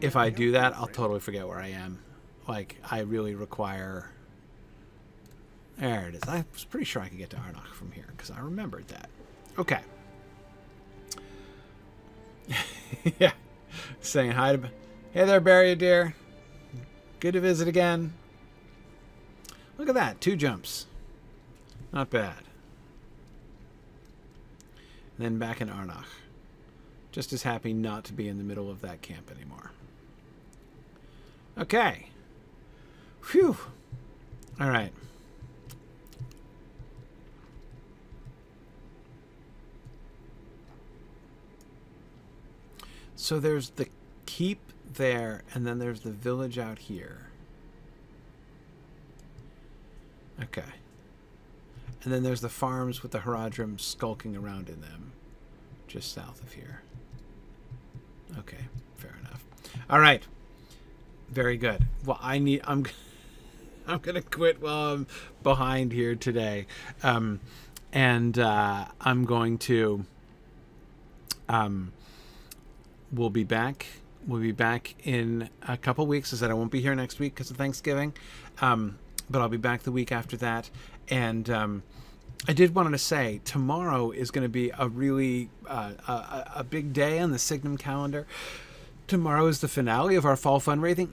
if I do that, I'll totally forget where I am. Like, I really require... There it is. I was pretty sure I could get to Arnach from here because I remembered that. Okay. Yeah. Saying hi to... Hey there, Barrier Deer. Good to visit again. Look at that. 2 jumps. Not bad. And then back in Arnach. Just as happy not to be in the middle of that camp anymore. Okay. Phew. All right. So there's the keep there, and then there's the village out here. Okay. And then there's the farms with the Haradrim skulking around in them, just south of here. Okay, fair enough. All right. Very good. Well, I'm gonna quit while I'm behind here today, and I'm going to. We'll be back. We'll be back in a couple weeks. I said I won't be here next week because of Thanksgiving, but I'll be back the week after that. And I did want to say tomorrow is going to be a really a big day on the Signum calendar. Tomorrow is the finale of our fall fundraising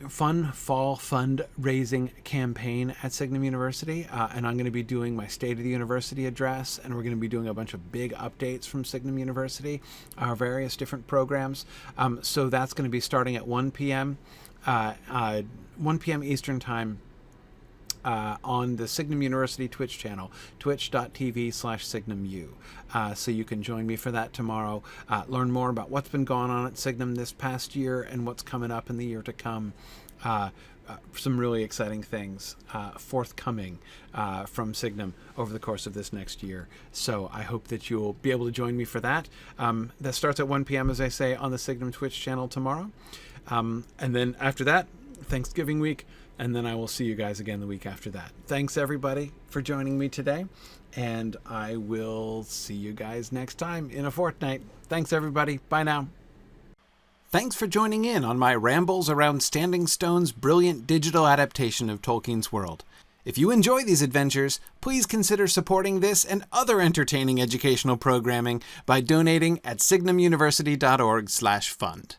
campaign at Signum University, and I'm going to be doing my State of the University address, and we're going to be doing a bunch of big updates from Signum University, our various different programs. So that's going to be starting at 1 p.m. 1 p.m. Eastern Time on the Signum University Twitch channel, twitch.tv/SignumU. So you can join me for that tomorrow. Learn more about what's been going on at Signum this past year and what's coming up in the year to come. Some really exciting things forthcoming from Signum over the course of this next year. So I hope that you'll be able to join me for that. That starts at 1 p.m., as I say, on the Signum Twitch channel tomorrow. And then after that, Thanksgiving week, and then I will see you guys again the week after that. Thanks, everybody, for joining me today, and I will see you guys next time in a fortnight. Thanks, everybody. Bye now. Thanks for joining in on my rambles around Standing Stone's brilliant digital adaptation of Tolkien's world. If you enjoy these adventures, please consider supporting this and other entertaining educational programming by donating at signumuniversity.org/fund.